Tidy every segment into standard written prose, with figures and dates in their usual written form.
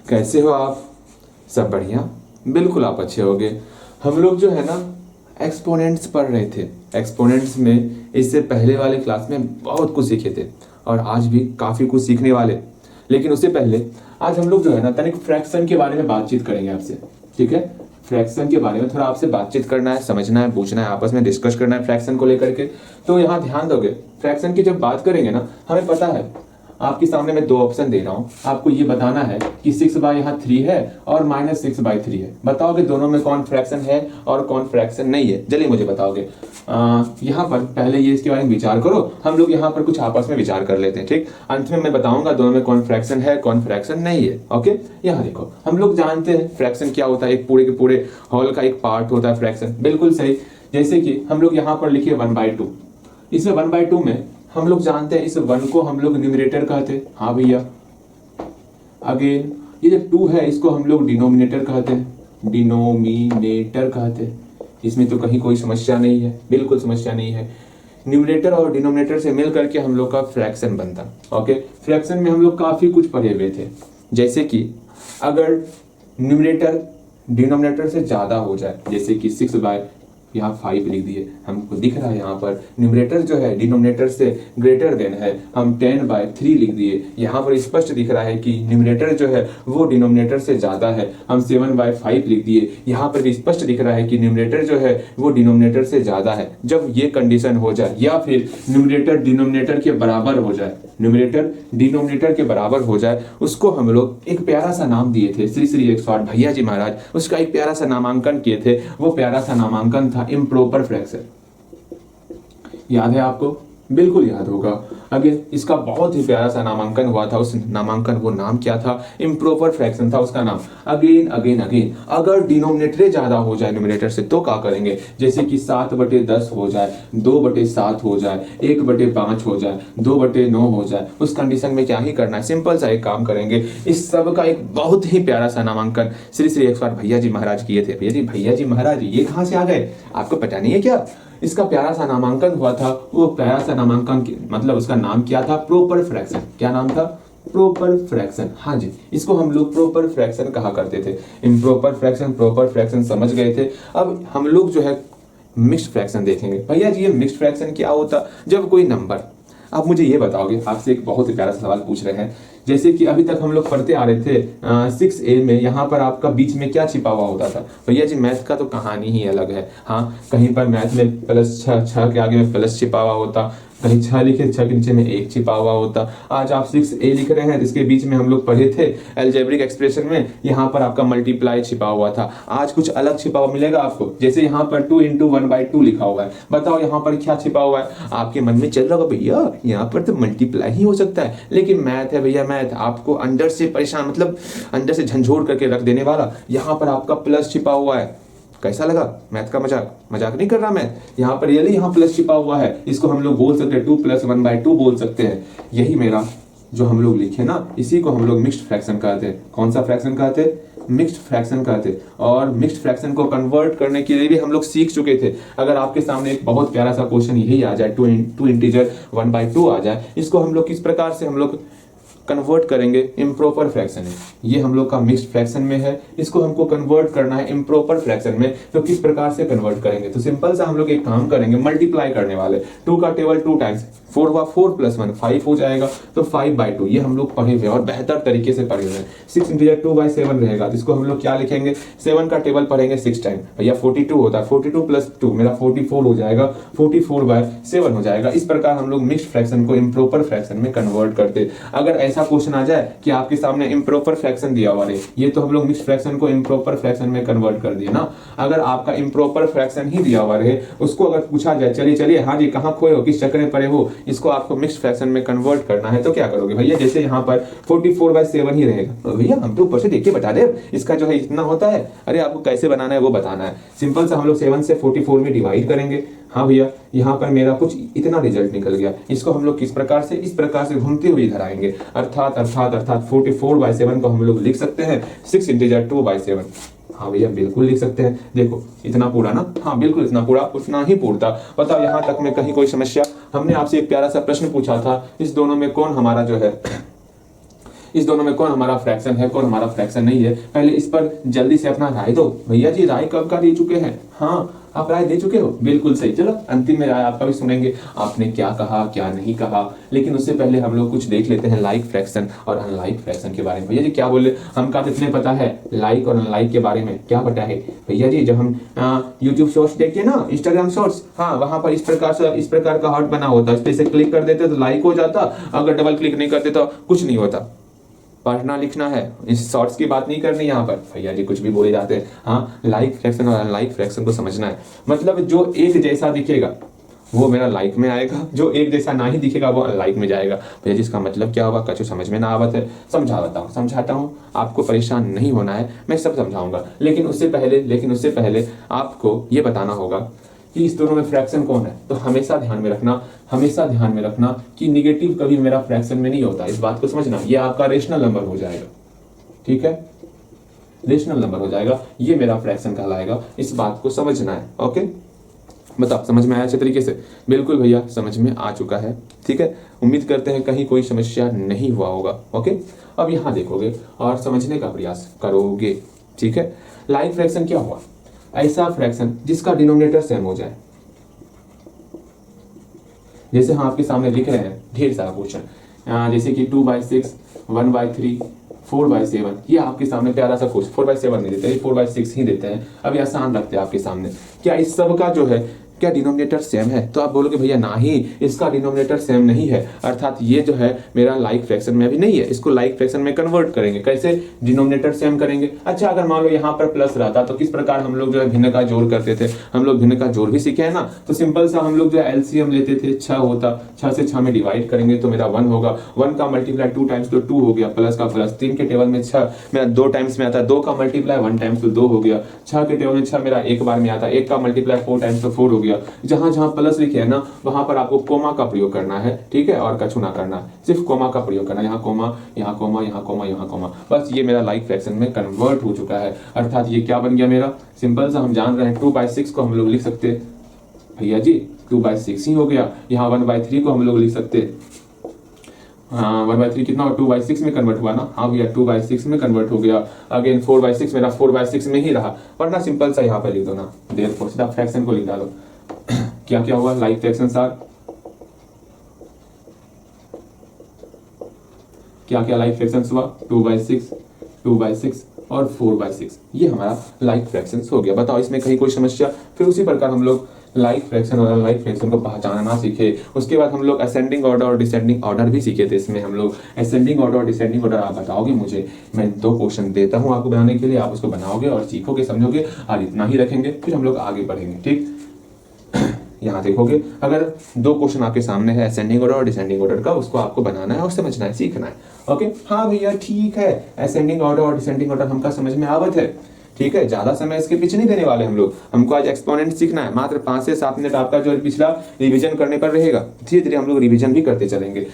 कैसे हो आप? सब बढ़िया? बिल्कुल आप अच्छे होगे। हम लोग जो है ना एक्सपोनेंट्स पढ़ रहे थे। एक्सपोनेंट्स में इससे पहले वाले क्लास में बहुत कुछ सीखे थे और आज भी काफ़ी कुछ सीखने वाले। लेकिन उससे पहले आज हम लोग जो है ना तनिक फ्रैक्शन के बारे में बातचीत करेंगे आपसे, ठीक है? फ्रैक्शन के बारे में थोड़ा आपसे बातचीत करना है, समझना है, पूछना है, आपस में डिस्कस करना है फ्रैक्शन को लेकर के। तो यहाँ ध्यान दोगे, फ्रैक्शन की जब बात करेंगे ना, हमें पता है आपके सामने मैं 2 ऑप्शन दे रहा हूं, आपको ये बताना है कि 6/3 है और -6/3 है। बताओगे दोनों में कौन फ्रैक्शन है और कौन फ्रैक्शन नहीं है? चलिए मुझे बताओगे। यहाँ पर पहले ये इसके बारे में विचार करो, हम लोग यहाँ पर कुछ आपस में विचार कर लेते हैं, ठीक? अंत में मैं बताऊंगा दोनों में कौन फ्रैक्शन है कौन फ्रैक्शन नहीं है। ओके, यहाँ देखो, हम लोग जानते हैं फ्रैक्शन क्या होता है। एक पूरे के पूरे होल का एक पार्ट होता है फ्रैक्शन, बिल्कुल सही। जैसे कि हम लोग यहाँ पर लिखिए 1/2, इसमें 1/2 में हम लोग जानते हैं इस 1 को हम लोग न्यूमरेटर कहते हैं। हाँ भैया, अगेन ये जो 2 है इसको हम लोग डिनोमिनेटर कहते हैं, डिनोमिनेटर कहते हैं। इसमें तो कहीं कोई समस्या नहीं है, बिल्कुल समस्या नहीं है। न्यूमरेटर और डिनोमिनेटर से मिल करके हम लोग का फ्रैक्शन बनता। ओके, फ्रैक्शन में हम लोग काफी कुछ पढ़े हुए थे, जैसे कि अगर न्यूमरेटर डिनोमिनेटर से ज्यादा हो जाए, जैसे कि 6/5 लिख दिए, हमको दिख रहा है यहाँ पर न्यूमरेटर जो है डिनोमिनेटर से ग्रेटर देन है, हम 10/3 लिख दिए। यहाँ पर स्पष्ट दिख रहा है कि न्यूमरेटर जो है वो डिनोमिनेटर से ज्यादा है, हम 7/5 लिख दिए। यहाँ पर भी स्पष्ट दिख रहा है कि न्यूमरेटर जो है वो डिनोमिनेटर से ज्यादा है। जब ये कंडीशन हो जाए या फिर न्यूमरेटर डिनोमिनेटर के बराबर हो जाए, न्यूमरेटर डिनोमिनेटर के बराबर हो जाए, उसको हम लोग एक प्यारा सा नाम दिए थे, श्री श्री 108 भैया जी महाराज, उसका एक प्यारा सा नामांकन किए थे। वो प्यारा सा नामांकन था इम्प्रॉपर फ्रैक्शन। याद है आपको? बिल्कुल याद होगा। अगेन इसका बहुत ही प्यारा सा नामांकन हुआ था, उस नामांकन वो नाम क्या था? इम्प्रॉपर फ्रैक्शन था उसका नाम। अगेन अगेन अगेन अगर डिनोमिनेटर ज्यादा हो जाए न्यूमरेटर से तो क्या करेंगे? जैसे कि 7/10 हो जाए, 2/7 हो जाए, 1/5 हो जाए, 2/9 हो जाए, उस कंडीशन में क्या ही करना है? सिंपल सा एक काम करेंगे। इस सब का एक बहुत ही प्यारा सा नामांकन श्री श्री 108 भैया जी महाराज किए थे। भैया जी महाराज ये कहाँ से आ गए? आपको पता नहीं है क्या? इसका प्यारा सा नामांकन हुआ था। वो प्यारा सा नामांकन मतलब उसका नाम क्या था? Proper fraction. क्या नाम था? Proper fraction. हाँ जी, इसको हम लोग प्रॉपर फ्रैक्शन कहा करते थे। इम्प्रॉपर फ्रैक्शन, प्रॉपर फ्रैक्शन समझ गए थे। अब हम लोग जो है मिक्स्ड फ्रैक्शन देखेंगे। भैया जी ये मिक्स्ड फ्रैक्शन क्या होता? जब कोई नंबर, आप मुझे ये बताओगे, आपसे एक बहुत ही प्यारा सा सवाल पूछ रहे हैं। जैसे कि अभी तक हम लोग पढ़ते आ रहे थे 6A में, यहाँ पर आपका बीच में क्या छिपा हुआ होता था? भैया जी मैथ का तो कहानी ही अलग है। हाँ, कहीं पर मैथ में +6 के आगे में प्लस छिपा हुआ होता, कहीं 6 लिखे 6 के नीचे में 1 छिपा हुआ होता। आज आप 6A लिख रहे हैं, इसके बीच में हम लोग पढ़े थे अलजेब्रिक एक्सप्रेशन में, यहाँ पर आपका मल्टीप्लाई छिपा हुआ था। आज कुछ अलग छिपा हुआ मिलेगा आपको, जैसे यहाँ पर 2 × 1/2 लिखा हुआ है। बताओ यहाँ पर क्या छिपा हुआ है? आपके मन में चल रहा होगा भैया यहाँ पर तो मल्टीप्लाई ही हो सकता है, लेकिन मैथ है भैया, मैथ आपको अंदर से परेशान, मतलब अंदर से झंझोड़ करके रख देने वाला। यहाँ पर आपका प्लस छिपा हुआ है। कैसा लगा? मैथ का मजाक नहीं कर रहा मैं। यहाँ पर रियली यहाँ प्लस छिपा हुआ है, इसको हम लोग बोल सकते हैं 2 + 1/2 बोल सकते हैं। यही मेरा जो हम लोग लिखे ना, इसी को हम लोग मिक्स्ड फ्रैक्शन कहते हैं। कौन सा फ्रैक्शन कहते हैं? मिक्स्ड फ्रैक्शन कहते हैं। और मिक्स्ड फ्रैक्शन को कन्वर्ट करने के लिए भी हम लोग सीख चुके थे। अगर आपके सामने एक बहुत प्यारा सा क्वेश्चन यही आ जाए, 2 × 1/2 आ जाए, इसको हम लोग किस प्रकार से हम लोग कन्वर्ट करेंगे? इम्प्रॉपर फ्रैक्शन है ये, हम लोग का मिक्स्ड फ्रैक्शन में है, इसको हमको कन्वर्ट करना है इम्प्रॉपर फ्रैक्शन में। तो किस प्रकार से कन्वर्ट करेंगे? तो सिंपल सा हम लोग एक काम करेंगे, मल्टीप्लाई करने वाले। 2 का टेबल 2 टाइम्स, 4 हुआ 4 + 1 5 हो जाएगा, तो 5/2 ये हम लोग पढ़े हुए और बेहतर तरीके से पढ़े हुए हैं। 6 × 2/7 रहेगा, तो इसको हम लोग क्या लिखेंगे? 7 का टेबल पढ़ेंगे 6 टाइम, भैया 42 होता है, 42 + 2 मेरा 44 हो जाएगा, 44/7 हो जाएगा। इस प्रकार हम लोग मिक्स्ड फ्रैक्शन को इम्प्रॉपर फ्रैक्शन में कन्वर्ट करते। अगर ऐसा क्वेश्चन आ जाए कि आपके सामने इम्प्रॉपर फ्रैक्शन दिया हुआ है, ये तो हम लोग मिक्स्ड फ्रैक्शन को इम्प्रॉपर फ्रैक्शन में कन्वर्ट कर दिए ना। अगर आपका इम्प्रॉपर फ्रैक्शन ही दिया हुआ रहे, उसको अगर पूछा जाए चलिए हाँ जी कहाँ खोए हो, किस चक्कर में पड़े हो, इसको आपको मिक्स्ड फ्रैक्शन में कन्वर्ट करना है, तो क्या करोगे भैया? जैसे यहाँ पर 44/7 ही रहेगा, तो भैया हम तो ऊपर से देख के बता दे इसका जो है इतना होता है। अरे आपको कैसे बनाना है वो बताना है। सिंपल सा हम लोग 7 से 44 में डिवाइड करेंगे। हाँ भैया, यहाँ पर मेरा कुछ इतना रिजल्ट निकल गया। इसको हम लोग किस प्रकार से? इस प्रकार से घूमते हुए इधर आएंगे, अर्थात 44/7 को हम लोग लिख सकते हैं 6 × 2/7। हाँ भैया बिल्कुल लिख सकते हैं। देखो इतना पूरा ना, हाँ बिल्कुल इतना पूरा, उतना ही पूरता। बताओ यहाँ तक में कहीं कोई समस्या? हमने आपसे एक प्यारा सा प्रश्न पूछा था, इस दोनों में कौन हमारा जो है इस दोनों में कौन हमारा फ्रैक्शन है, कौन हमारा फ्रैक्शन नहीं है, पहले इस पर जल्दी से अपना राय दो। भैया जी राय कब का दे चुके हैं? हाँ आप राय दे चुके हो, बिल्कुल सही। चलो अंतिम में राय आपका भी सुनेंगे, आपने क्या कहा क्या नहीं कहा। लेकिन उससे पहले हम लोग कुछ देख लेते हैं लाइक फ्रैक्शन और अनलाइक फ्रैक्शन के बारे में। भैया जी क्या बोले, हमका कितने पता है लाइक और अनलाइक के बारे में? क्या पता है भैया जी? जब हम यूट्यूब शॉर्ट्स देखते हैं ना, इंस्टाग्राम शॉर्ट्स, हाँ वहां पर इस प्रकार का हार्ट बना होता है, इस पे से क्लिक कर देते तो लाइक हो जाता, अगर डबल क्लिक नहीं करते तो कुछ नहीं होता। पढ़ना लिखना है, इस शॉर्ट्स की बात नहीं करनी यहाँ पर। भैया जी कुछ भी बोले जाते हैं। हाँ लाइक फ्रैक्शन और अनलाइक फ्रैक्शन को समझना है। मतलब जो एक जैसा दिखेगा वो मेरा लाइक में आएगा, जो एक जैसा ना ही दिखेगा वो अनलाइक में जाएगा। भैया जी इसका मतलब क्या होगा? कछु समझ में ना आवत है, समझाता हूँ। आपको परेशान नहीं होना है, मैं सब समझाऊंगा। लेकिन उससे पहले आपको ये बताना होगा कि इस दोनों में फ्रैक्शन कौन है। तो हमेशा ध्यान में रखना कि निगेटिव कभी मेरा फ्रैक्शन में नहीं होता। इस बात को समझना, ये आपका रेशनल नंबर हो जाएगा, ठीक है? रेशनल नंबर हो जाएगा, ये मेरा फ्रैक्शन कहलाएगा। इस बात को समझना है। ओके बताओ समझ में आया अच्छे तरीके से? बिल्कुल भैया समझ में आ चुका है, ठीक है। उम्मीद करते हैं कहीं कोई समस्या नहीं हुआ होगा। ओके अब यहाँ देखोगे और समझने का प्रयास करोगे, ठीक है। लाइक फ्रैक्शन क्या हुआ? ऐसा फ्रैक्शन जिसका डिनोमिनेटर सेम हो जाए। जैसे हम आपके सामने लिख रहे हैं ढेर सारा क्वेश्चन, जैसे कि 2/6, 1/3, 4/7, ये आपके सामने प्यारा सा क्वेश्चन। 4/7 नहीं देते, 4/6 ही देते हैं। अब ये आसान रखते हैं आपके सामने। क्या इस सब का जो है क्या डिनोमिनेटर सेम है? तो आप बोलोगे भैया ना ही, इसका डिनोमिनेटर सेम नहीं है, अर्थात ये जो है मेरा लाइक फ्रैक्शन में भी नहीं है। इसको लाइक फ्रैक्शन में कन्वर्ट करेंगे। कैसे डिनोमिनेटर सेम करेंगे? अच्छा अगर मान लो यहाँ पर प्लस रहता तो किस प्रकार हम लोग जो है भिन्न का जोड़ करते थे? हम लोग भिन्न का जोड़ भी सीखे हैं ना। तो सिंपल सा हम लोग जो है एलसीएम लेते थे, 6 होता, 6 से 6 में डिवाइड करेंगे तो मेरा 1 होगा। 1 का मल्टीप्लाई 2 टाइम्स तो 2 हो गया, प्लस का प्लस। 3 के टेबल में 6 मेरा 2 टाइम्स में आता है, 2 का मल्टीप्लाई 1 टाइम्स तो 2 हो गया। 6 के टेबल में 6 मेरा एक बार में आता है, 1 का मल्टीप्लाई 4 टाइम्स तो 4 हो गया। जहां जहां प्लस लिखे है ना वहां पर आपको कोमा का प्रयोग करना है, ठीक है, और कछु ना करना है, सिर्फ कोमा का प्रयोग करना है। यहाँ कोमा, यहाँ कोमा, यहाँ कोमा, यहाँ कोमा, बस। ये मेरा लाइक फ्रैक्शन में कन्वर्ट हो चुका है। अर्थात ये क्या बन गया मेरा? सिंपल सा हम जान रहे हैं 2/6 को हम लोग लिख सकते हैं भैया जी, 2/6 ही हो गया। यहाँ 1/3 को हम लोग लिख सकते हैं, हाँ 1/3 कितना हुआ? 2/6 में कन्वर्ट हुआ ना। हाँ भैया 2/6 में कन्वर्ट हो गया। अगेन 4/6 मेरा 4/6 में ही रहा, वरना सिंपल सा यहाँ पे लिख दो ना, देयरफॉर सीधा फ्रैक्शन को लिख डालो। क्या क्या हुआ? लाइक फ्रैक्शन आर क्या क्या लाइक फ्रैक्शंस हुआ? 2/6, 2/6 और 4/6, ये हमारा लाइक फ्रैक्शंस हो गया। बताओ इसमें कहीं कोई समस्या? फिर उसी प्रकार हम लोग लाइक फ्रैक्शन और अनलाइक फ्रैक्शन को पहचानना सीखे। उसके बाद हम लोग असेंडिंग ऑर्डर और डिसेंडिंग ऑर्डर भी सीखे थे। इसमें हम लोग असेंडिंग ऑर्डर और डिसेंडिंग ऑर्डर आप बताओगे मुझे, मैं 2 क्वेश्चन देता हूँ आपको बनाने के लिए, आप उसको बनाओगे और सीखोगे, समझोगे, और इतना ही रखेंगे, फिर हम लोग आगे बढ़ेंगे, ठीक। यहाँ देखोगे अगर 2 क्वेश्चन आपके सामने है असेंडिंग ऑर्डर और डिसेंडिंग ऑर्डर का, उसको आपको बनाना है और समझना है, सीखना है। ओके हाँ भैया ठीक है, असेंडिंग ऑर्डर और डिसेंडिंग ऑर्डर हमका समझ में आवत है, ठीक है। ज्यादा समय इसके पीछे नहीं देने वाले हम लोग। हमको आज एक्सपोनेंट सीखना है, मात्र 5 से 7 मिनट आपका जो पिछला रिवीजन करने पर रहेगा। धीरे धीरे हम लोग रिवीजन भी करते चलेंगे।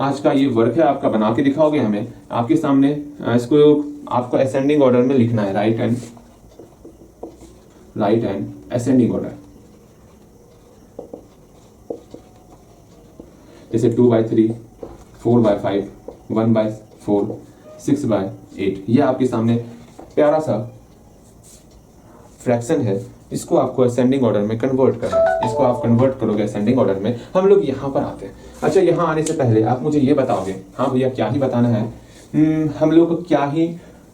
आज का ये वर्क है आपका, बना के दिखाओगे हमें आपके सामने। इसको आपको असेंडिंग ऑर्डर में लिखना है, राइट हैंड असेंडिंग ऑर्डर। जैसे 2/3, 4/5, 1/4, 6/8, ये आपके सामने प्यारा सा फ्रैक्शन है। इसको आपको असेंडिंग ऑर्डर में कन्वर्ट करना है। इसको आप कन्वर्ट करोगे असेंडिंग ऑर्डर में। हम लोग यहाँ पर आते हैं। अच्छा यहाँ आने से पहले आप मुझे ये बताओगे, हाँ भैया क्या ही बताना है, हम लोग क्या ही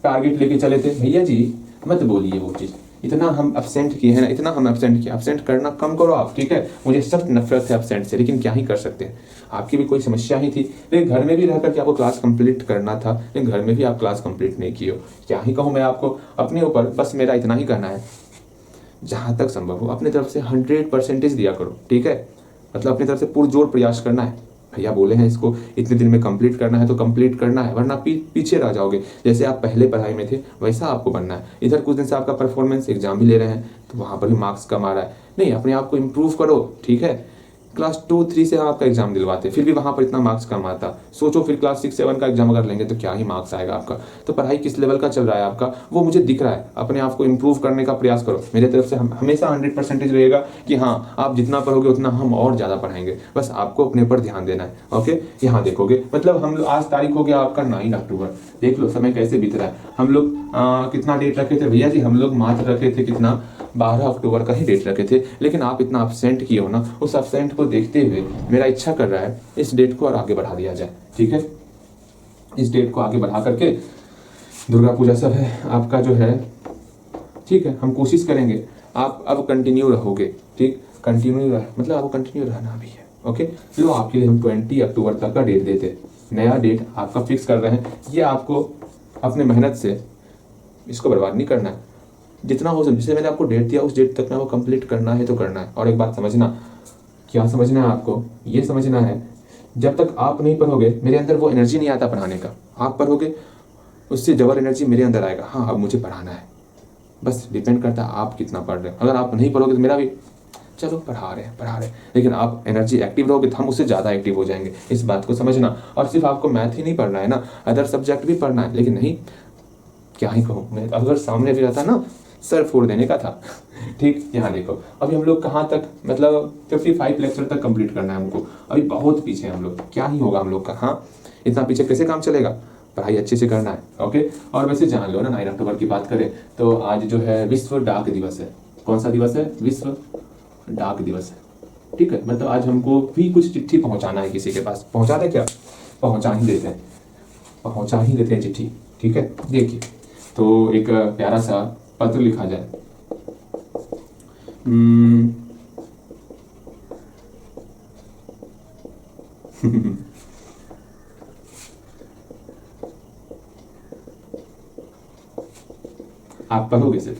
टारगेट लेके चले थे? भैया जी मत बोलिए वो चीज़, इतना हम एब्सेंट किए हैं ना, इतना हम एब्सेंट किए, एब्सेंट करना कम करो आप, ठीक है। मुझे सख्त नफरत है एब्सेंट से, लेकिन क्या ही कर सकते हैं। आपकी भी कोई समस्या ही थी, लेकिन घर में भी रहकर के आपको क्लास कंप्लीट करना था, लेकिन घर में भी आप क्लास कंप्लीट नहीं किए हो। क्या ही कहूँ मैं आपको अपने ऊपर, बस मेरा इतना ही कहना है, जहाँ तक संभव हो अपनी तरफ से 100% दिया करो, ठीक है। मतलब अपनी तरफ से पुरजोर प्रयास करना है। भैया बोले हैं इसको इतने दिन में कंप्लीट करना है तो कंप्लीट करना है, वरना पीछे रह जाओगे। जैसे आप पहले पढ़ाई में थे वैसा आपको बनना है। इधर कुछ दिन से आपका परफॉर्मेंस एग्जाम भी ले रहे हैं तो वहाँ पर भी मार्क्स कम आ रहा है, नहीं अपने आप को इम्प्रूव करो, ठीक है। क्लास 2-3 से हम आपका एग्जाम दिलवाते, फिर भी वहाँ पर इतना मार्क्स कम आता। सोचो फिर क्लास 6-7 का एग्जाम अगर लेंगे तो क्या ही मार्क्स आएगा आपका। तो पढ़ाई किस लेवल का चल रहा है आपका वो मुझे दिख रहा है। अपने आप को इम्प्रूव करने का प्रयास करो। मेरे तरफ से हमेशा 100% रहेगा कि हाँ आप जितना पढ़ोगे उतना हम और ज़्यादा पढ़ाएंगे, बस आपको अपने पर ध्यान देना है। ओके, यहाँ देखोगे मतलब हम आज तारीख हो गया आपका 9 अक्टूबर, देख लो समय कैसे बीत रहा है। हम लोग कितना डेट रखे थे भैया जी, हम लोग मात्र रखे थे कितना 12 अक्टूबर का ही डेट रखे थे, लेकिन आप इतना अब्सेंट किए हो ना, उस अब्सेंट को देखते हुए मेरा इच्छा कर रहा है इस डेट को और आगे बढ़ा दिया जाए। ठीक है, इस डेट को आगे बढ़ा करके दुर्गा पूजा सब है आपका जो है, ठीक है, हम कोशिश करेंगे। आप अब कंटिन्यू रहोगे, ठीक, कंटिन्यू मतलब आपको कंटिन्यू रहना भी है। ओके, लो आपके लिए हम 20 अक्टूबर तक का डेट देते, नया डेट आपका फिक्स कर रहे हैं। ये आपको अपने मेहनत से इसको बर्बाद नहीं करना है, जितना हो सके जैसे मैंने आपको डेट दिया उस डेट तक में वो कंप्लीट करना है तो करना है। और एक बात समझना, क्या समझना है आपको, ये समझना है जब तक आप नहीं पढ़ोगे मेरे अंदर वो एनर्जी नहीं आता पढ़ाने का। आप पढ़ोगे उससे डबल एनर्जी मेरे अंदर आएगा, हाँ अब मुझे पढ़ाना है। बस डिपेंड करता है आप कितना पढ़ रहे हो। अगर आप नहीं पढ़ोगे तो मेरा भी चलो पढ़ा रहे हैं, लेकिन आप एनर्जी एक्टिव रहोगे तो हम उससे ज़्यादा एक्टिव हो जाएंगे। इस बात को समझना। और सिर्फ आपको मैथ ही नहीं पढ़ना है ना, अदर सब्जेक्ट भी पढ़ना है। लेकिन नहीं, क्या ही कहूँ मैं, अगर सामने भी रहता ना सर फोड़ देने का था। ठीक, यहाँ देखो अभी हम लोग कहाँ तक, मतलब 55 लेक्चर तक कंप्लीट करना है हमको। अभी बहुत पीछे हैं हम लोग, क्या ही होगा हम लोग का। हाँ, इतना पीछे कैसे काम चलेगा, पढ़ाई अच्छे से करना है। ओके, और वैसे जान लो ना 9 अक्टूबर की बात करें तो आज जो है विश्व डाक दिवस है। कौन सा दिवस है, विश्व डाक दिवस है। ठीक है, मतलब आज हमको भी कुछ चिट्ठी पहुंचाना है किसी के पास। पहुंचा दे क्या, पहुंचा ही देते हैं चिट्ठी। ठीक है, देखिए तो एक प्यारा सा पत्र लिखा जाए। आप पढ़ोगे सिर्फ,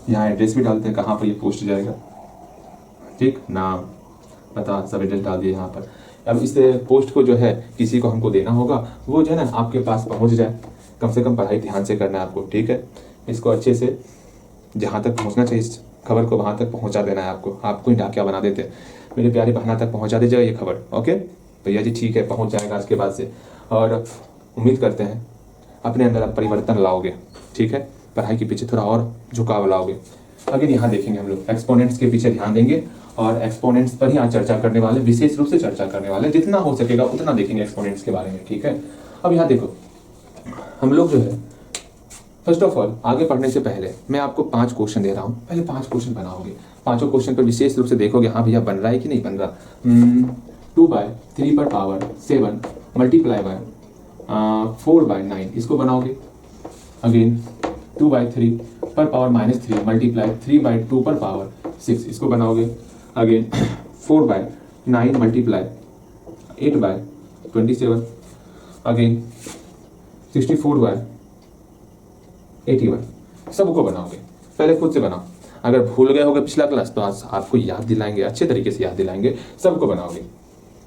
यहाँ एड्रेस भी डालते हैं कहाँ पर ये पोस्ट जाएगा। ठीक, नाम पता सब एड्रेस डाल दिए यहाँ पर। अब इस पोस्ट को जो है किसी को हमको देना होगा, वो जो है ना आपके पास पहुँच जाए। कम से कम पढ़ाई ध्यान से करना है आपको। ठीक है, इसको अच्छे से जहाँ तक पहुँचना चाहिए इस खबर को वहाँ तक पहुँचा देना है आपको। आपको ही डाकिया बना देते, मेरे प्यारी बहना तक पहुँचा दीजिएगा ये खबर। ओके भैया जी, ठीक है, पहुँच जाएगा आज के बाद से। और उम्मीद करते हैं अपने अंदर आप परिवर्तन लाओगे। ठीक है, पढ़ाई के पीछे थोड़ा और झुकाव लाओगे। अगर यहाँ देखेंगे हम लोग एक्सपोनेंट्स के पीछे ध्यान देंगे और एक्सपोनेंट्स पर ही आज चर्चा करने वाले, विशेष रूप से चर्चा करने वाले, जितना हो सकेगा उतना देखेंगे एक्सपोनेंट्स के बारे में। ठीक है, अब यहाँ देखो हम लोग जो है फर्स्ट ऑफ ऑल आगे पढ़ने से पहले मैं आपको 5 क्वेश्चन दे रहा हूँ। पहले 5 क्वेश्चन बनाओगे, 5 क्वेश्चन पर विशेष रूप से देखोगे हाँ भैया बन रहा है कि नहीं बन रहा। 2/3 पर पावर 7 मल्टीप्लाई बाय 4/9 इसको बनाओगे। अगेन 2/3 पर पावर -3 मल्टीप्लाई 3/2 पर पावर 6 इसको बनाओगे। Again 4/9 multiply 8/27। अगेन 64/81 सबको बनाओगे। पहले खुद से बनाओ, अगर भूल गए होगे पिछला क्लास तो आज आपको याद दिलाएंगे, अच्छे तरीके से याद दिलाएंगे। सबको बनाओगे,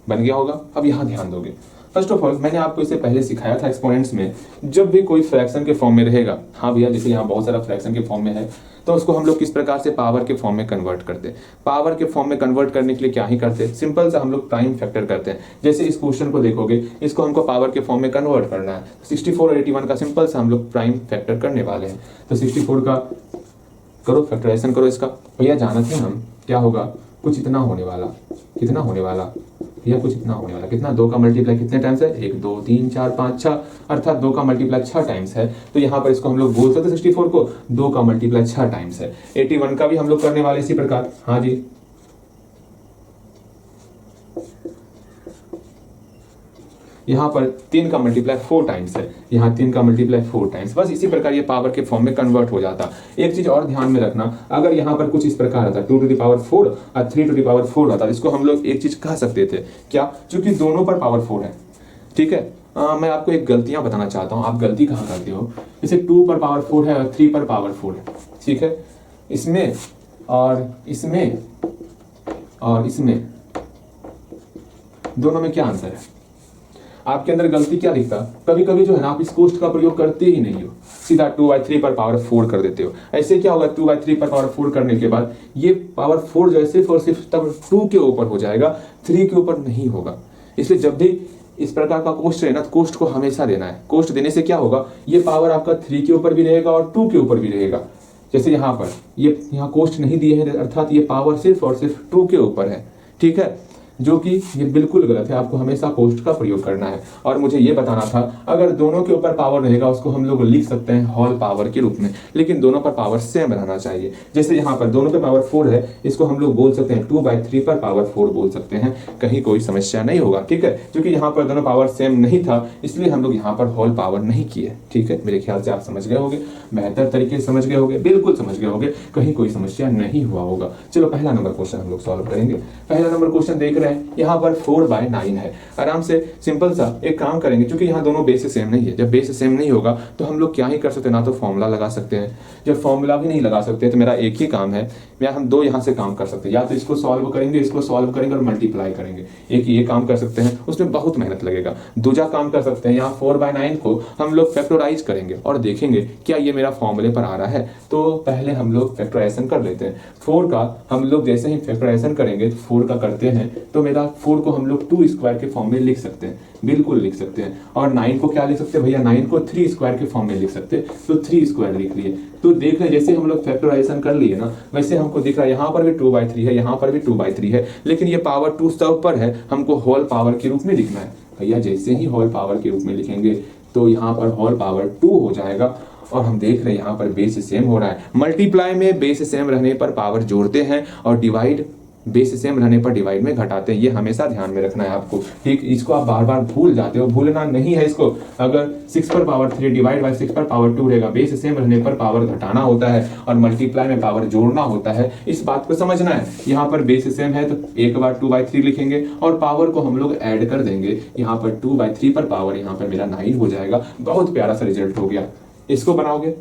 बन गया होगा। अब यहाँ ध्यान दोगे। फर्स्ट ऑफ ऑल मैंने आपको इसे पहले सिखाया था एक्सपोनेंट्स में, जब भी कोई फ्रैक्शन के फॉर्म में रहेगा, हाँ भैया जैसे यहाँ बहुत सारा फ्रैक्शन के फॉर्म में है तो उसको हम लोग किस प्रकार से पावर के फॉर्म में कन्वर्ट करते हैं। पावर के फॉर्म में कन्वर्ट करने के लिए क्या ही करते हैं, सिंपल सा हम लोग प्राइम फैक्टर करते हैं। जैसे इस क्वेश्चन को देखोगे, इसको हमको पावर के फॉर्म में कन्वर्ट करना है। 64 और 81 का सिंपल सा हम लोग प्राइम फैक्टर करने वाले हैं। तो 64 का करो फैक्टराइजेशन करो इसका। भैया जानते हैं हम क्या होगा कुछ इतना होने वाला, कितना होने वाला या कुछ इतना होने वाला, कितना 2 का मल्टीप्लाई कितने टाइम्स है, 1 2 3 4 5 6, अर्थात 2 का मल्टीप्लाई 6 टाइम्स है। तो यहाँ पर इसको हम लोग बोल सकते 64 को 2 का मल्टीप्लाई 6 टाइम्स है। 81 का भी हम लोग करने वाले इसी प्रकार। हाँ जी, यहाँ पर 3 का मल्टीप्लाई 4 टाइम्स है, यहाँ 3 का मल्टीप्लाई 4 टाइम्स। बस इसी प्रकार ये पावर के फॉर्म में कन्वर्ट हो जाता। एक चीज और ध्यान में रखना, अगर यहाँ पर कुछ इस प्रकार आता 2 टू द पावर 4 और 3 टू द पावर 4 आता, इसको हम लोग एक चीज कह सकते थे क्या, चूंकि दोनों पर पावर 4 है, ठीक है। मैं आपको एक गलतियां बताना चाहता हूँ, आप गलती कहाँ करते हो। जैसे 2 पर पावर 4 है और 3 पर पावर 4 है, ठीक है। इसमें और इसमें और इसमें दोनों में क्या अंतर है, आपके अंदर गलती क्या दिखता, कभी कभी जो है ना आप इस कोष्ट का प्रयोग करते ही नहीं हो, सीधा 2/3 पर पावर 4 कर देते हो। ऐसे क्या होगा, 2/3 पर पावर 4 करने के बाद ये पावर 4 जो है सिर्फ और सिर्फ तब 2 के ऊपर हो जाएगा, 3 के ऊपर नहीं होगा। इसलिए जब भी इस प्रकार का कोष्ट है ना, कोष्ट को हमेशा देना है। कोष्ट देने से क्या होगा, ये पावर आपका 3 के ऊपर भी रहेगा और 2 के ऊपर भी रहेगा। जैसे यहाँ पर ये यहाँ कोष्ट नहीं दिए हैं, अर्थात ये पावर सिर्फ और सिर्फ 2 के ऊपर है, ठीक है, जो कि ये बिल्कुल गलत है। आपको हमेशा कोष्ट का प्रयोग करना है। और मुझे ये बताना था, अगर दोनों के ऊपर पावर रहेगा उसको हम लोग लिख सकते हैं होल पावर के रूप में, लेकिन दोनों पर पावर सेम रहना चाहिए। जैसे यहाँ पर दोनों पे पावर 4 है, इसको हम लोग बोल सकते हैं 2/3 पर पावर 4 बोल सकते हैं, कहीं कोई समस्या नहीं होगा, ठीक है। क्योंकि यहाँ पर दोनों पावर सेम नहीं था, इसलिए हम लोग यहाँ पर होल पावर नहीं किए, ठीक है। मेरे ख्याल से आप समझ गए होंगे, बेहतर तरीके से समझ गए होंगे, बिल्कुल समझ गए होंगे, कहीं कोई समस्या नहीं हुआ होगा। चलो पहला नंबर क्वेश्चन हम लोग सॉल्व करेंगे। पहला नंबर क्वेश्चन देख रहे हैं, यहाँ पर 4/9 है। आराम से सिंपल सा एक काम करेंगे, क्योंकि यहाँ दोनों बेस सेम नहीं है। जब बेस सेम नहीं होगा तो हम लोग क्या ही कर सकते हैं, ना तो फॉर्मूला लगा सकते हैं। जब फॉर्मूला भी नहीं लगा सकते तो मेरा एक ही काम है, या हम दो यहाँ से काम कर सकते हैं, या तो इसको सॉल्व करेंगे, इसको सॉल्व करेंगे और मल्टीप्लाई करेंगे। एक ये काम कर सकते हैं, उसमें बहुत मेहनत लगेगा। दूसरा काम कर सकते हैं, यहाँ 4/9 को हम लोग फैक्टराइज करेंगे और देखेंगे क्या ये मेरा फॉर्मूले पर आ रहा है। तो पहले हम लोग फैक्टराइजेशन कर लेते हैं। 4 का हम लोग जैसे ही फैक्टराइजेशन करेंगे, 4 का करते हैं तो मेरा 4 को हम लोग 2 स्क्वायर के फॉर्म में लिख सकते हैं, बिल्कुल लिख सकते हैं। और 9 को क्या लिख सकते हैं भैया, 9 को 3 स्क्वायर के फॉर्म में लिख सकते हैं, तो 3 स्क्वायर लिख लिए। तो देख रहे जैसे हम लोग फैक्टराइजेशन कर लिए ना, वैसे हमको दिख रहा है यहाँ पर भी 2/3 है, यहाँ पर भी 2/3 है, लेकिन ये पावर 2 से ऊपर है, हमको होल पावर के रूप में लिखना है। भैया जैसे ही होल पावर के रूप में लिखेंगे तो यहाँ पर होल पावर 2 हो जाएगा। और हम देख रहे हैं यहाँ पर बेस सेम हो रहा है। मल्टीप्लाई में बेस सेम रहने पर पावर जोड़ते हैं और डिवाइड बेस सेम रहने पर डिवाइड में घटाते हैं। ये हमेशा ध्यान में रखना है आपको, ठीक। इसको आप बार बार भूल जाते हो, भूलना नहीं है इसको। अगर 6 पर पावर 3 डिवाइड बाय 6 पर पावर 2 रहेगा, बेस सेम रहने पर पावर घटाना होता है और मल्टीप्लाई में पावर जोड़ना होता है। इस बात को समझना है। यहाँ पर बेस सेम है तो एक बार 2/3 लिखेंगे और पावर को हम लोग ऐड कर देंगे। यहाँ पर 2/3 पर पावर यहाँ पर मेरा 9 हो जाएगा। बहुत प्यारा सा रिजल्ट हो गया। इसको बनाओगे,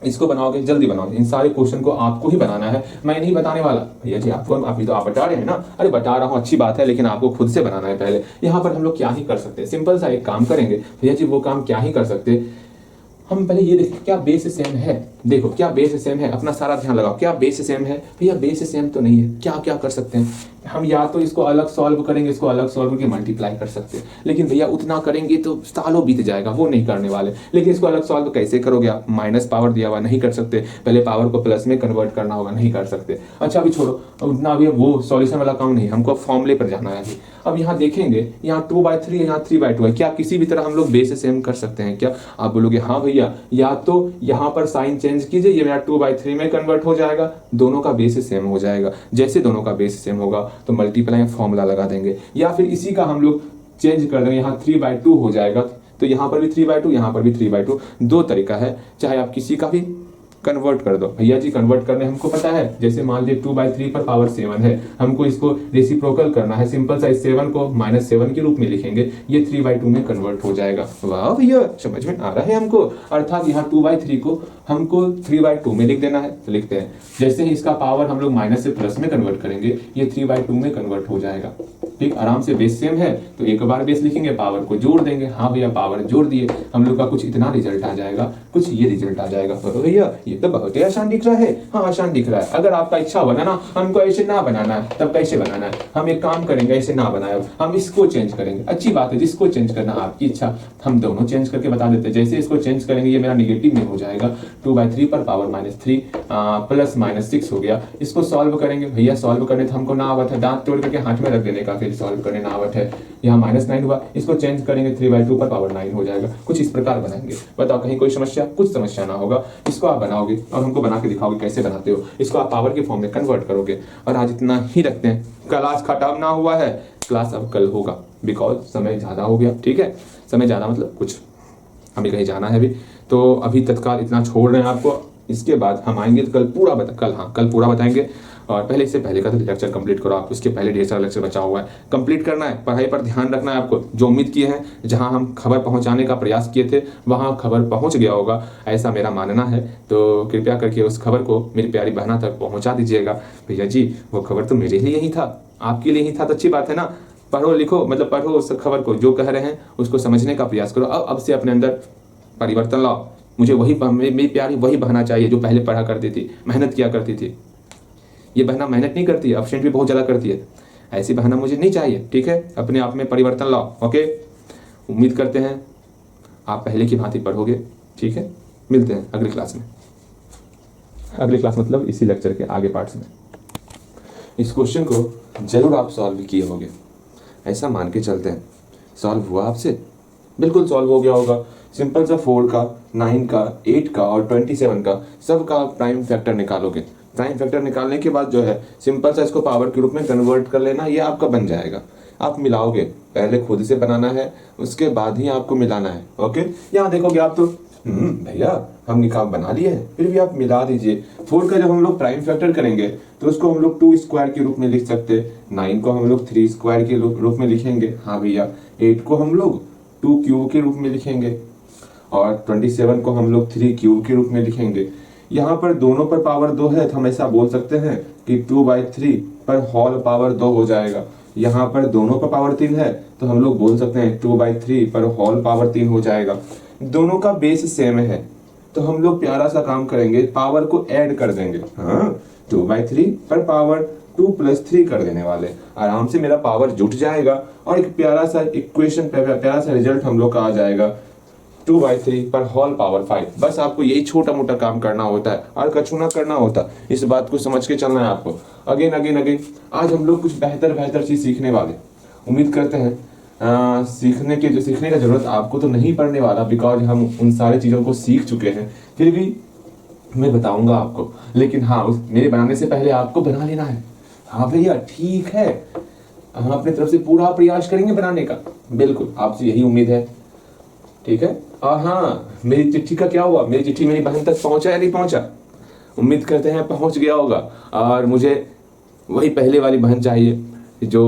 इसको बनाओगे, जल्दी बनाओगे। इन सारे क्वेश्चन को आपको ही बनाना है, मैं नहीं बताने वाला। भैया जी आपको, अभी तो आप बता रहे हैं ना, अरे बता रहा हूँ, अच्छी बात है, लेकिन आपको खुद से बनाना है पहले। यहाँ पर हम लोग क्या ही कर सकते हैं, सिंपल सा एक काम करेंगे। भैया जी वो काम क्या ही कर सकते, हम पहले ये देखें क्या बेस सेम है। देखो क्या बेस सेम है, अपना सारा ध्यान लगाओ, क्या बेस सेम है। भैया बेस सेम तो नहीं है, क्या क्या कर सकते हैं हम, या तो इसको अलग सॉल्व करेंगे, इसको अलग सॉल्व करके मल्टीप्लाई कर सकते हैं, लेकिन भैया उतना करेंगे तो सालों बीत जाएगा, वो नहीं करने वाले। लेकिन इसको अलग सॉल्व कैसे करोगे आप, माइनस पावर दिया हुआ नहीं कर सकते, पहले पावर को प्लस में कन्वर्ट करना होगा, नहीं कर सकते। अच्छा अभी छोड़ो, उतना अभी वो सॉल्यूशन वाला काम नहीं, हमको फॉर्मूले पर जाना है अभी। अब यहाँ देखेंगे, यहाँ 2/3 है, यहाँ 3/2 है, क्या किसी भी तरह हम लोग बेस सेम कर सकते हैं क्या? आप बोलोगे हाँ भैया, या तो यहाँ पर साइन चेंज कीजिए, ये मेरा 2/3 में कन्वर्ट हो जाएगा, दोनों का बेस सेम हो जाएगा। जैसे दोनों का बेस सेम होगा तो मल्टीप्लाई फॉर्मूला लगा देंगे, या फिर इसी का हम लोग चेंज कर देंगे, यहाँ 3/2 हो जाएगा, तो यहाँ पर भी 3/2, यहाँ पर भी 3/2। दो तरीका है, चाहे आप किसी का भी कन्वर्ट कर दो। भैया जी कन्वर्ट करने हमको पता है, जैसे मान लीजिए 2/3 पर पावर 7 है, हमको इसको रेसिप्रोकल करना है, सिंपल सा इस 7 को -7 के रूप में लिखेंगे, ये 3/2 में कन्वर्ट हो जाएगा। वाह भैया समझ में आ रहा है हमको। अर्थात यहाँ 2/3 को हमको 3/2 में लिख देना है, तो लिखते हैं। जैसे ही इसका पावर हम लोग माइनस से प्लस में कन्वर्ट करेंगे, ये 3/2 में कन्वर्ट हो जाएगा। ठीक, आराम से बेस सेम है तो एक बार बेस लिखेंगे, पावर को जोड़ देंगे। हाँ भैया पावर जोड़ दिए, हम लोग का कुछ इतना रिजल्ट आ जाएगा, कुछ ये रिजल्ट आ जाएगा। तो भैया ये तो बहुत ही आसान दिख रहा है। हाँ आसान दिख रहा है। अगर आपका इच्छा हो ना हमको ऐसे ना बनाना है, तब कैसे बनाना है? हम एक काम करेंगे, ऐसे ना बनाए, हम इसको चेंज करेंगे। अच्छी बात है, जिसको चेंज करना आपकी इच्छा, हम दोनों चेंज करके बता देते हैं। जैसे इसको चेंज करेंगे ये मेरा निगेटिव में हो जाएगा, 2/3 पर पावर -3 प्लस -6 हो गया। इसको सॉल्व करेंगे भैया, सॉल्व करने तो हमको ना आवत है, दांत तोड़ करके हाथ में रख देने का, फिर सॉल्व करने ना आवत है। यहाँ -9 हुआ, इसको चेंज करेंगे 3/2 पर पावर 9 हो जाएगा। कुछ इस प्रकार बनाएंगे। बताओ कहीं कोई समस्या? कुछ समस्या ना होगा। इसको आप बनाओगे और हमको बना के दिखाओगे कैसे बनाते हो। इसको आप पावर के फॉर्म में कन्वर्ट करोगे। और आज इतना ही रखते हैं, क्लास खत्म ना हुआ है, क्लास अब कल होगा, बिकॉज समय ज्यादा हो गया। ठीक है, समय ज्यादा मतलब कुछ हमें कहीं जाना है अभी, तो अभी तत्काल इतना छोड़ रहे हैं आपको। इसके बाद हम आएंगे तो कल पूरा बताएंगे। और पहले इससे पहले का तो लेक्चर कंप्लीट करो आप, उसके पहले ढेर सारा लेक्चर बचा हुआ है, कंप्लीट करना है। पढ़ाई पर ध्यान रखना है आपको। जो उम्मीद किए हैं, जहां हम खबर पहुंचाने का प्रयास किए थे, वहां खबर पहुंच गया होगा, ऐसा मेरा मानना है। तो कृपया करके उस खबर को मेरी प्यारी बहना तक पहुंचा दीजिएगा। भैया जी वो खबर तो मेरे लिए ही था, आपके लिए ही था, तो अच्छी बात है ना। पढ़ो लिखो, मतलब पढ़ो उस खबर को, जो कह रहे हैं उसको समझने का प्रयास करो। अब से अपने अंदर परिवर्तन लाओ। मुझे मेरी प्यारी वही बहना चाहिए जो पहले पढ़ा करती थी, मेहनत किया करती थी। ये बहना मेहनत नहीं करती है, एब्सेंट भी बहुत ज़्यादा करती है। ऐसी बहना मुझे नहीं चाहिए। ठीक है, अपने आप में परिवर्तन लाओ। ओके, उम्मीद करते हैं आप पहले की भांति पढ़ोगे। ठीक है, मिलते हैं अगली क्लास में। अगली क्लास मतलब इसी लेक्चर के आगे पार्ट्स में। इस क्वेश्चन को जरूर आप सॉल्व किए होंगे, ऐसा मान के चलते हैं। सॉल्व हुआ आपसे? बिल्कुल सॉल्व हो गया होगा। सिंपल सा 4 का, 9 का, 8 का और 27 का सब का प्राइम फैक्टर निकालोगे। प्राइम फैक्टर निकालने के बाद जो है सिंपल सा इसको पावर के रूप में कन्वर्ट कर लेना, ये आपका बन जाएगा। आप मिलाओगे, पहले खुद से बनाना है, उसके बाद ही आपको मिलाना है। ओके, यहाँ देखोगे आप तो भैया हम निकाल बना लिए हैं, फिर भी आप मिला दीजिए। 4 का जब हम लोग प्राइम फैक्टर करेंगे तो उसको हम लोग 2 स्क्वायर के रूप में लिख सकते हैं, 9 को हम लोग 3 स्क्वायर के रूप में लिखेंगे। हाँ भैया, 8 को हम लोग 2 क्यूब के रूप में लिखेंगे और 27 को हम लोग 3 क्यूब के रूप में लिखेंगे। यहाँ पर दोनों पर पावर 2 है तो हम ऐसा बोल सकते हैं कि 2/3 पर होल पावर 2 हो जाएगा। यहाँ पर दोनों पर पावर 3 है तो हम लोग बोल सकते हैं 2/3 पर होल पावर 3 हो जाएगा। दोनों का बेस सेम है तो हम लोग प्यारा सा काम करेंगे, पावर को ऐड कर देंगे। हाँ, 2/3 पर पावर 2 + 3 कर देने वाले, आराम से मेरा पावर जुट जाएगा और एक प्यारा सा इक्वेशन, प्यारा सा रिजल्ट हम लोग का आ जाएगा, 2/3 पर होल पावर 5। बस आपको यही छोटा मोटा काम करना होता है और कछु ना करना होता। इस बात को समझ के चलना है आपको। अगेन आज हम लोग कुछ बेहतर चीज सीखने वाले। उम्मीद करते हैं सीखने का जरूरत आपको तो नहीं पड़ने वाला, बिकॉज हम उन सारी चीजों को सीख चुके हैं। फिर भी मैं बताऊंगा आपको, लेकिन हाँ मेरे बनाने से पहले आपको बना लेना है। हाँ भैया ठीक है, हम अपनी तरफ से पूरा प्रयास करेंगे बनाने का, बिल्कुल आपसे यही उम्मीद है। ठीक है, और हाँ मेरी चिट्ठी का क्या हुआ? मेरी चिट्ठी मेरी बहन तक पहुंचा या नहीं पहुंचा? उम्मीद करते हैं पहुंच गया होगा। और मुझे वही पहले वाली बहन चाहिए जो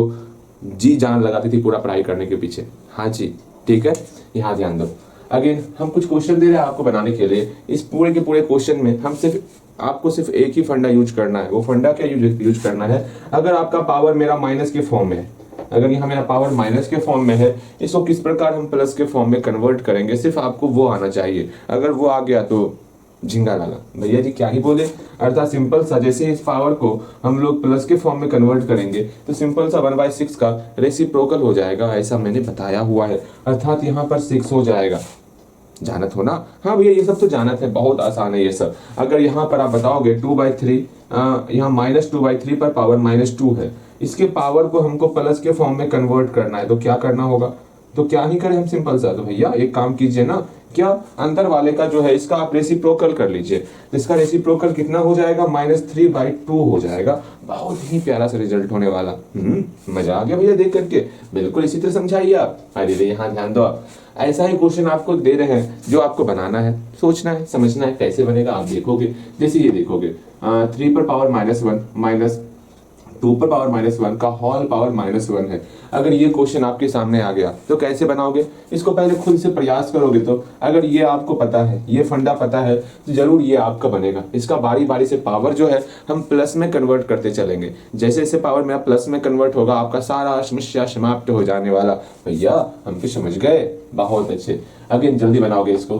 जी जान लगाती थी पूरा पढ़ाई करने के पीछे। हाँ जी ठीक है, यहाँ ध्यान दो। अगेन हम कुछ क्वेश्चन दे रहे हैं आपको बनाने के लिए। इस पूरे के पूरे क्वेश्चन में हम आपको सिर्फ एक ही फंडा यूज करना है। वो फंडा क्या यूज करना है? अगर आपका पावर मेरा माइनस के फॉर्म में है, अगर यहाँ मेरा पावर माइनस के फॉर्म में है, इसको किस प्रकार हम प्लस के फॉर्म में कन्वर्ट करेंगे, सिर्फ आपको वो आना चाहिए। अगर वो आ गया तो झिंगा डाला, भैया जी क्या ही बोले। अर्थात सिंपल सा, जैसे इस पावर को हम लोग प्लस के फॉर्म में कन्वर्ट करेंगे तो सिंपल सा 1/6 का रेसिप्रोकल हो जाएगा, ऐसा मैंने बताया हुआ है। अर्थात यहाँ पर 6 हो जाएगा। जानत हो ना? हाँ भैया ये सब तो जानत है, बहुत आसान है ये सब। अगर यहाँ पर आप बताओगे 2/3, यहाँ -2/3 पर पावर -2 है, इसके पावर को हमको प्लस के फॉर्म में कन्वर्ट करना है तो क्या करना होगा? तो क्या ही करें हम सिंपल सा, तो भैया एक काम कीजिए ना, क्या अंदर वाले का जो है इसका आप रेसिप्रोकल कर लीजिए। तो इसका रेसिप्रोकल कितना हो जाएगा? -3/2 हो जाएगा। बहुत ही प्यारा सा रिजल्ट होने वाला। मजा आ गया भैया देख करके। बिल्कुल इसी तरह समझाइए आप। अरे यहाँ ध्यान दो आप, ऐसा ही क्वेश्चन आपको दे रहे हैं जो आपको बनाना है, सोचना है, समझना है कैसे बनेगा। आप देखोगे, जैसे ये देखोगे 3 पर पावर -1 2 पर पावर -1 का होल पावर -1 है। अगर ये क्वेश्चन आपके सामने आ गया तो कैसे बनाओगे? इसको पहले खुद से प्रयास करोगे तो अगर ये आपको पता है, ये फंडा पता है, तो जरूर ये आपका बनेगा। इसका बारी बारी से पावर जो है हम प्लस में कन्वर्ट करते चलेंगे। जैसे जैसे पावर मेरा प्लस में कन्वर्ट होगा आपका सारा समस्या समाप्त हो जाने वाला। भैया हम तो समझ गए, बहुत अच्छे। अगेन जल्दी बनाओगे इसको,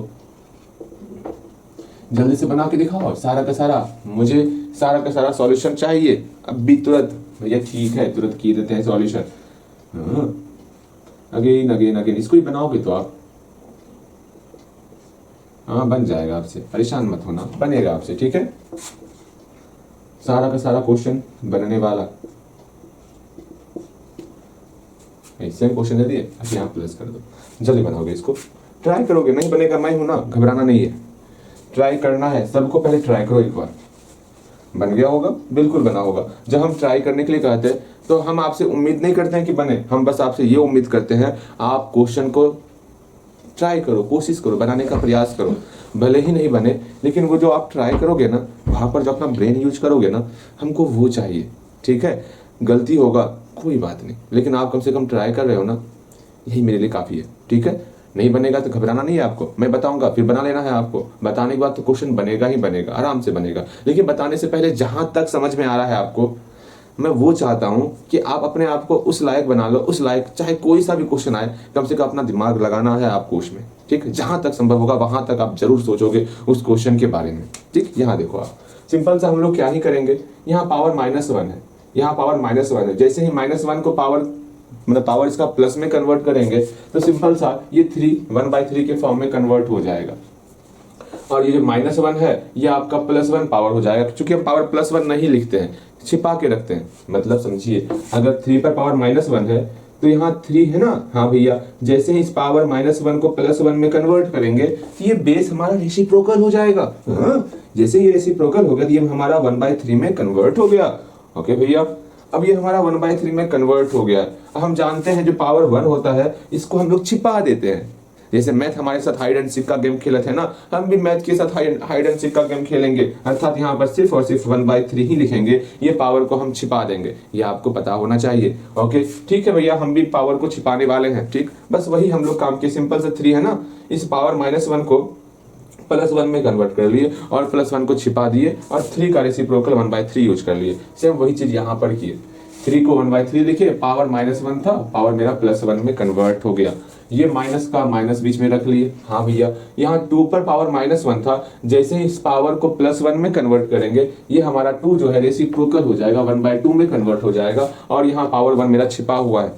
जल्दी से बना के दिखाओ सारा का सारा, मुझे सारा का सारा सॉल्यूशन चाहिए अभी तुरंत। भैया ठीक है, तुरंत किए देते हैं सॉल्यूशन। अगेन अगेन अगेन, इसको ही बनाओगे तो आप, हाँ बन जाएगा आपसे, परेशान मत होना, बनेगा आपसे, ठीक है। सारा का सारा क्वेश्चन बनने वाला, सेम क्वेश्चन दे दिए, अब यहाँ प्लस कर दो, जल्दी बनाओगे इसको, ट्राई करोगे, नहीं बनेगा मैं हूं ना, घबराना नहीं है, ट्राई करना है सबको, पहले ट्राई करो एक बार, बन गया होगा, बिल्कुल बना होगा। जब हम ट्राई करने के लिए कहते हैं तो हम आपसे उम्मीद नहीं करते हैं कि बने, हम बस आपसे ये उम्मीद करते हैं आप क्वेश्चन को ट्राई करो, कोशिश करो, बनाने का प्रयास करो, भले ही नहीं बने, लेकिन वो जो आप ट्राई करोगे ना, वहां पर जो अपना ब्रेन यूज करोगे ना, हमको वो चाहिए, ठीक है। गलती होगा कोई बात नहीं, लेकिन आप कम से कम ट्राई कर रहे हो ना, यही मेरे लिए काफी है, ठीक है। नहीं बनेगा तो घबराना नहीं है आपको, मैं बताऊंगा फिर बना लेना है आपको, बताने के बाद तो क्वेश्चन बनेगा ही बनेगा, आराम से बनेगा। लेकिन बताने से पहले जहां तक समझ में आ रहा है आपको, मैं वो चाहता हूं कि आप अपने आप को उस लायक बना लो, उस लायक, चाहे कोई सा भी क्वेश्चन आए, कम से कम अपना दिमाग लगाना है आपको उसमें, ठीक है। जहां तक संभव होगा वहां तक आप जरूर सोचोगे उस क्वेश्चन के बारे में, ठीक। यहाँ देखो आप, सिंपल सा हम लोग क्या ही करेंगे, यहाँ पावर -1 है, यहाँ पावर -1 है, जैसे ही -1 को पावर, मतलब पावर इसका प्लस में कन्वर्ट करेंगे तो सिंपल सा ये 1/3 के फॉर्म में कन्वर्ट हो जाएगा, और ये जो -1 है ये आपका +1 पावर हो जाएगा। क्योंकि हम पावर +1 नहीं लिखते हैं, छिपा के रखते हैं, मतलब समझिए, अगर 3 पर पावर -1 है तो यहाँ 3 है ना, हाँ भैया, जैसे ही इस पावर -1 को +1 में कन्वर्ट करेंगे तो ये बेस हमारा रेसिप्रोकल हो जाएगा। जैसे ये रेसिप्रोकल हो गया तो ये हमारा 1/3 में कन्वर्ट हो गया। ओके भैया, अब ये हमारा 1/3 में कन्वर्ट हो गया। हम जानते हैं जो पावर 1 होता है इसको हम लोग छिपा देते हैं, जैसे मैथ हमारे साथ हाइड एंड सीक का गेम खेला थे ना, हम भी मैथ के साथ हाइड एंड सीक का गेम खेलेंगे, अर्थात यहाँ पर सिर्फ और सिर्फ 1/3 ही लिखेंगे, ये पावर को हम छिपा देंगे, ये आपको पता होना चाहिए। ओके ठीक है भैया, हम भी पावर को छिपाने वाले हैं, ठीक, बस वही हम लोग काम के, सिंपल से 3 है ना, इस पावर -1 को +1 में कन्वर्ट कर लिए और +1 को छिपा दिए और 3 का रेसिप्रोकल 1/3 यूज कर लिए। सेम वही चीज यहाँ पर किए, 3 को 1/3 लिखे, पावर -1 था, पावर मेरा +1 में कन्वर्ट हो गया, ये माइनस का माइनस बीच में रख लिए। हाँ भैया, यहाँ 2 पर पावर -1 था, जैसे ही इस पावर को +1 में कन्वर्ट करेंगे ये हमारा 2 जो है रेसिप्रोकल हो जाएगा, 1/2 में कन्वर्ट हो जाएगा, और यहाँ पावर 1 मेरा छिपा हुआ है।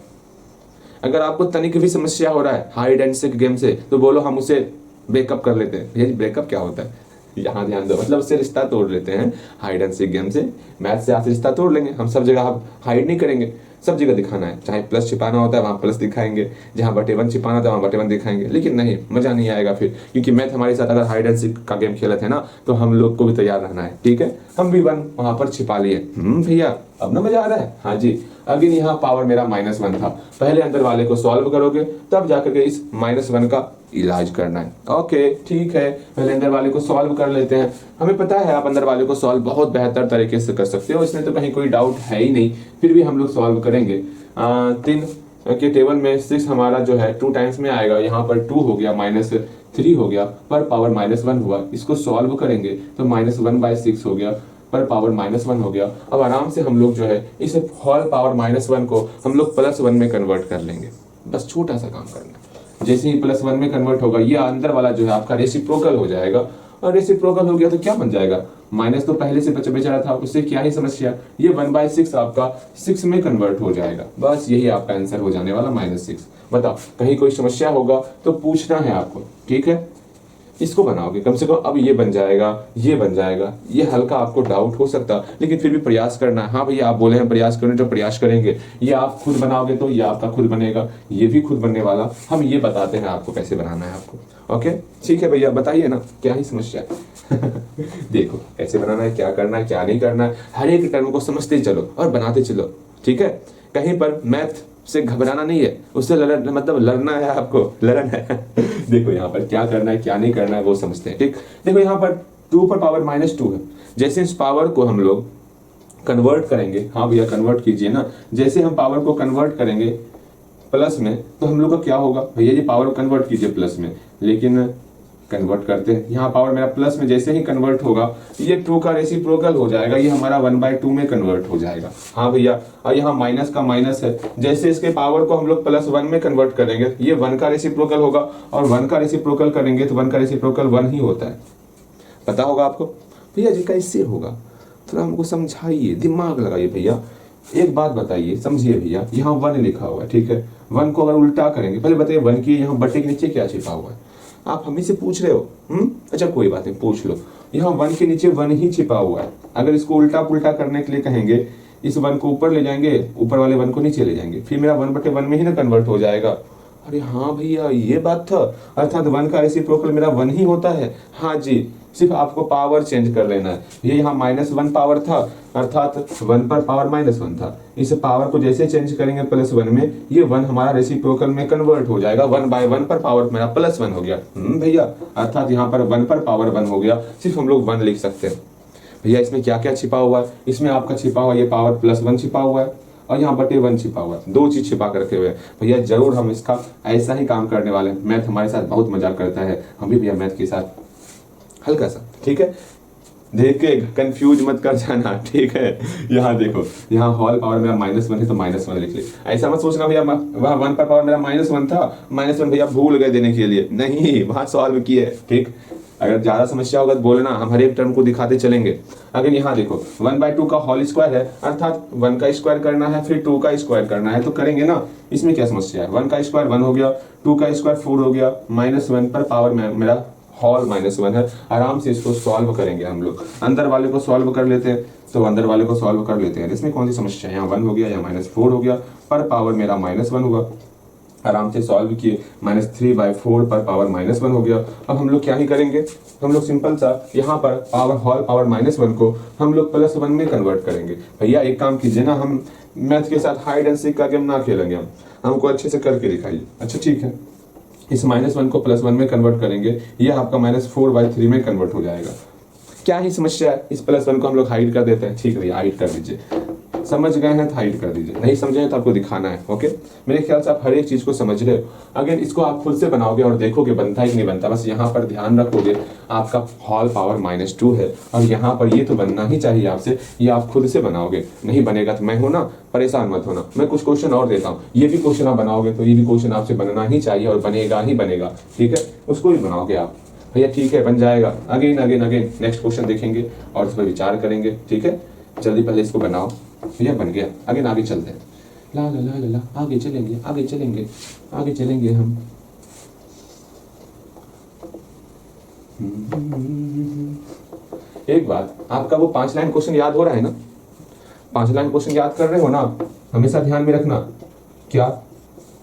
अगर आपको तनिक भी समस्या हो रहा है हाइड एंड सीक गेम से तो बोलो हम उसे ब्रेकअप कर लेते हैं। ये ब्रेकअप क्या होता है, यहाँ ध्यान दो, मतलब उससे रिश्ता तोड़ लेते हैं, हाइड एंड सीक गेम से, मैथ से आपसे रिश्ता तोड़ लेंगे। हम सब जगह आप हाइड नहीं करेंगे, सब जगह दिखाना है, चाहे प्लस छिपाना होता है वहां प्लस दिखाएंगे, जहां बटे 1 छिपाना था वहां बटे 1 दिखाएंगे, लेकिन नहीं, मजा नहीं आएगा फिर, क्योंकि मैथ हमारे साथ अगर हाइड एंड सीक का गेम खेला थे ना तो हम लोग को भी तैयार रहना है, ठीक है। हम भी 1 वहां पर छिपा लिए। भैया अब ना मजा आ रहा है, हाँ जी। अगेन यहाँ पावर मेरा -1 था, पहले अंदर वाले को सॉल्व करोगे तब जाकर के इस -1 का इलाज करना है। ओके ठीक है, पहले अंदर वाले को सॉल्व कर लेते हैं। हमें पता है आप अंदर वाले को सॉल्व बहुत बेहतर तरीके से कर सकते हो, इसमें तो कहीं कोई डाउट है ही नहीं, फिर भी हम लोग सॉल्व करेंगे। 3 के टेबल में 6 हमारा जो है 2 टाइम्स में आएगा, यहाँ पर 2 हो गया, -3 हो गया, पर पावर -1 हुआ, इसको सॉल्व करेंगे तो -1/6 हो गया, पर पावर -1 हो गया। अब आराम से हम लोग जो है इस होल पावर -1 को हम लोग +1 में कन्वर्ट कर लेंगे, बस छोटा सा काम करना है। जैसे ही +1 में कन्वर्ट होगा ये अंदर वाला जो है आपका रेसिप्रोकल हो जाएगा, और रेसिप्रोकल हो गया तो क्या बन जाएगा, माइनस तो पहले से बेचारा था, उससे क्या ही समस्या, ये 1/6 आपका 6 में कन्वर्ट हो जाएगा, बस यही आपका आंसर हो जाने वाला -6। बताओ कहीं कोई समस्या होगा तो पूछना है आपको, ठीक है। इसको बनाओगे कम से कम, अब ये बन जाएगा, ये बन जाएगा, ये हल्का आपको डाउट हो सकता, लेकिन फिर भी प्रयास करना है। हाँ भैया आप बोले हैं प्रयास करने, तो प्रयास करेंगे, ये आप खुद बनाओगे तो ये आपका खुद बनेगा, ये भी खुद बनने वाला, हम ये बताते हैं आपको कैसे बनाना है आपको। ओके ठीक है भैया, बताइए ना क्या ही समस्या है। देखो कैसे बनाना है, क्या करना है, क्या नहीं करना है, हर एक टर्म को समझते चलो और बनाते चलो, ठीक है। कहीं पर मैथ से घबराना नहीं है, उससे मतलब लड़ना है आपको, लड़ना है। देखो यहाँ पर क्या करना है क्या नहीं करना है वो समझते हैं, ठीक। देखो यहाँ पर 2 पर पावर -2 है, जैसे इस पावर को हम लोग कन्वर्ट करेंगे, हाँ भैया कन्वर्ट कीजिए ना, जैसे हम पावर को कन्वर्ट करेंगे प्लस में तो हम लोग का क्या होगा, भैया जी पावर कन्वर्ट कीजिए प्लस में, लेकिन कन्वर्ट करते हैं, यहाँ पावर मेरा प्लस में जैसे ही कन्वर्ट होगा ये 2 का रेसिप्रोकल हो जाएगा, ये हमारा 1/2 में कन्वर्ट हो जाएगा। हाँ भैया, और यहाँ माइनस का माइनस है, जैसे इसके पावर को हम लोग +1 में कन्वर्ट करेंगे ये 1 का रेसिप्रोकल होगा, और 1 का रेसिप्रोकल करेंगे तो 1 का रेसिप्रोकल 1 ही होता है, पता होगा आपको भैया जी कैसे होगा, थोड़ा हमको समझाइए, दिमाग लगाइए भैया। एक बात बताइए, समझिए भैया, यहाँ 1 लिखा हुआ है, ठीक है, 1 को अगर उल्टा करेंगे, पहले बताइए 1 की यहाँ बटे के नीचे क्या छिपा हुआ है। आप हमें से पूछ रहे हो, अच्छा कोई बात नहीं, पूछ लो। यहाँ 1 के नीचे 1 ही छिपा हुआ है। अगर इसको उल्टा पुल्टा करने के लिए कहेंगे, इस 1 को ऊपर ले जाएंगे, ऊपर वाले 1 को नीचे ले जाएंगे, फिर मेरा 1/1 में ही ना कन्वर्ट हो जाएगा। अरे हाँ भैया ये बात था, अर्थात 1 का रेसिप्रोकल मेरा 1 ही होता है। हाँ जी, सिर्फ आपको पावर चेंज कर लेना है। ये यहाँ -1 पावर था, अर्थात 1 पर पावर -1 था। इस पावर को जैसे चेंज करेंगे +1 में, ये 1 हमारा रेसिप्रोकल में कन्वर्ट हो जाएगा। 1/1 पर पावर मेरा +1 हो गया भैया, अर्थात यहाँ पर 1 पर पावर 1 हो गया। सिर्फ हम लोग 1 लिख सकते हैं। भैया इसमें क्या क्या छिपा हुआ है, इसमें आपका छिपा हुआ ये पावर +1 छिपा हुआ है और यहाँ /1 छिपा हुआ है। 2 चीज छिपा कर रखे हुए हैं भैया। जरूर हम इसका ऐसा ही काम करने वाले हैं। मैथ हमारे साथ बहुत मजाक करता है, हम भी भैया मैथ के साथ हल्का सा, ठीक है। देख के कंफ्यूज मत कर जाना, ठीक है। यहाँ देखो, यहाँ होल पावर मेरा -1 है तो -1 लिख ले। ऐसा मत सोचना भैया वहाँ 1 पर पावर मेरा -1 था, -1 भैया भूल गए देने के लिए, नहीं, वहां सॉल्व किए, ठीक। अगर ज्यादा समस्या होगा तो बोलना, हम हर एक टर्म को दिखाते चलेंगे। अगर यहाँ देखो 1/2 का होल स्क्वायर है, अर्थात 1 का स्क्वायर करना है, फिर 2 का स्क्वायर करना है, तो करेंगे ना। इसमें क्या समस्या है, 1 का स्क्वायर 1 हो गया, 2 का स्क्वायर 4 हो गया, -1 पर पावर मेरा होल -1 है। आराम से इसको सॉल्व करेंगे हम लोग। अंदर वाले को सॉल्व कर लेते हैं, तो अंदर वाले को सॉल्व कर लेते हैं। इसमें कौन सी समस्या है, यहाँ 1 हो गया, यहाँ -4 हो गया, पर पावर मेरा -1 हुआ। आराम से सॉल्व किए, -3/4 पर पावर -1 हो गया। अब हम लोग क्या ही करेंगे, हम लोग सिंपल सा यहाँ पर पावर होल पावर -1 को हम लोग +1 में कन्वर्ट करेंगे। भैया एक काम कीजिए ना, हम मैथ के साथ हाइड एंड सीक का गेम ना खेलेंगे, हम हमको अच्छे से करके दिखाइए। अच्छा ठीक है, इस -1 को +1 में कन्वर्ट करेंगे, ये आपका -4/3 में कन्वर्ट हो जाएगा। क्या ही समस्या है, इस +1 को हम लोग हाइड कर देते हैं। ठीक है भैया, हाइड कर दीजिए। समझ गए हैं तो हाइड कर दीजिए, नहीं समझे हैं तो आपको दिखाना है। ओके, मेरे ख्याल से आप हर एक चीज को समझ रहे हो। अगर इसको आप खुद से बनाओगे और देखोगे बनता है कि नहीं बनता, बस यहाँ पर ध्यान रखोगे, आपका होल पावर -2 है और यहाँ पर ये तो बनना ही चाहिए आपसे, ये आप खुद से बनाओगे। नहीं बनेगा तो मैं हूं ना, परेशान मत होना, मैं कुछ क्वेश्चन और देता हूँ, ये भी क्वेश्चन आप बनाओगे तो ये भी क्वेश्चन आपसे बनना ही चाहिए और बनेगा ही बनेगा, ठीक है। उसको भी बनाओगे आप भैया, ठीक है, बन जाएगा। Again again again next question देखेंगे और उस पर विचार करेंगे, ठीक है। जल्दी पहले इसको बनाओ भैया, बन गया। अगेन आगे चलते हैं, ला ला ला ला ला, आगे चलेंगे आगे चलेंगे आगे चलेंगे हम। एक बात, आपका वो 5 लाइन क्वेश्चन याद हो रहा है ना, 5 लाइन क्वेश्चन याद कर रहे हो ना आप, हमेशा ध्यान में रखना। क्या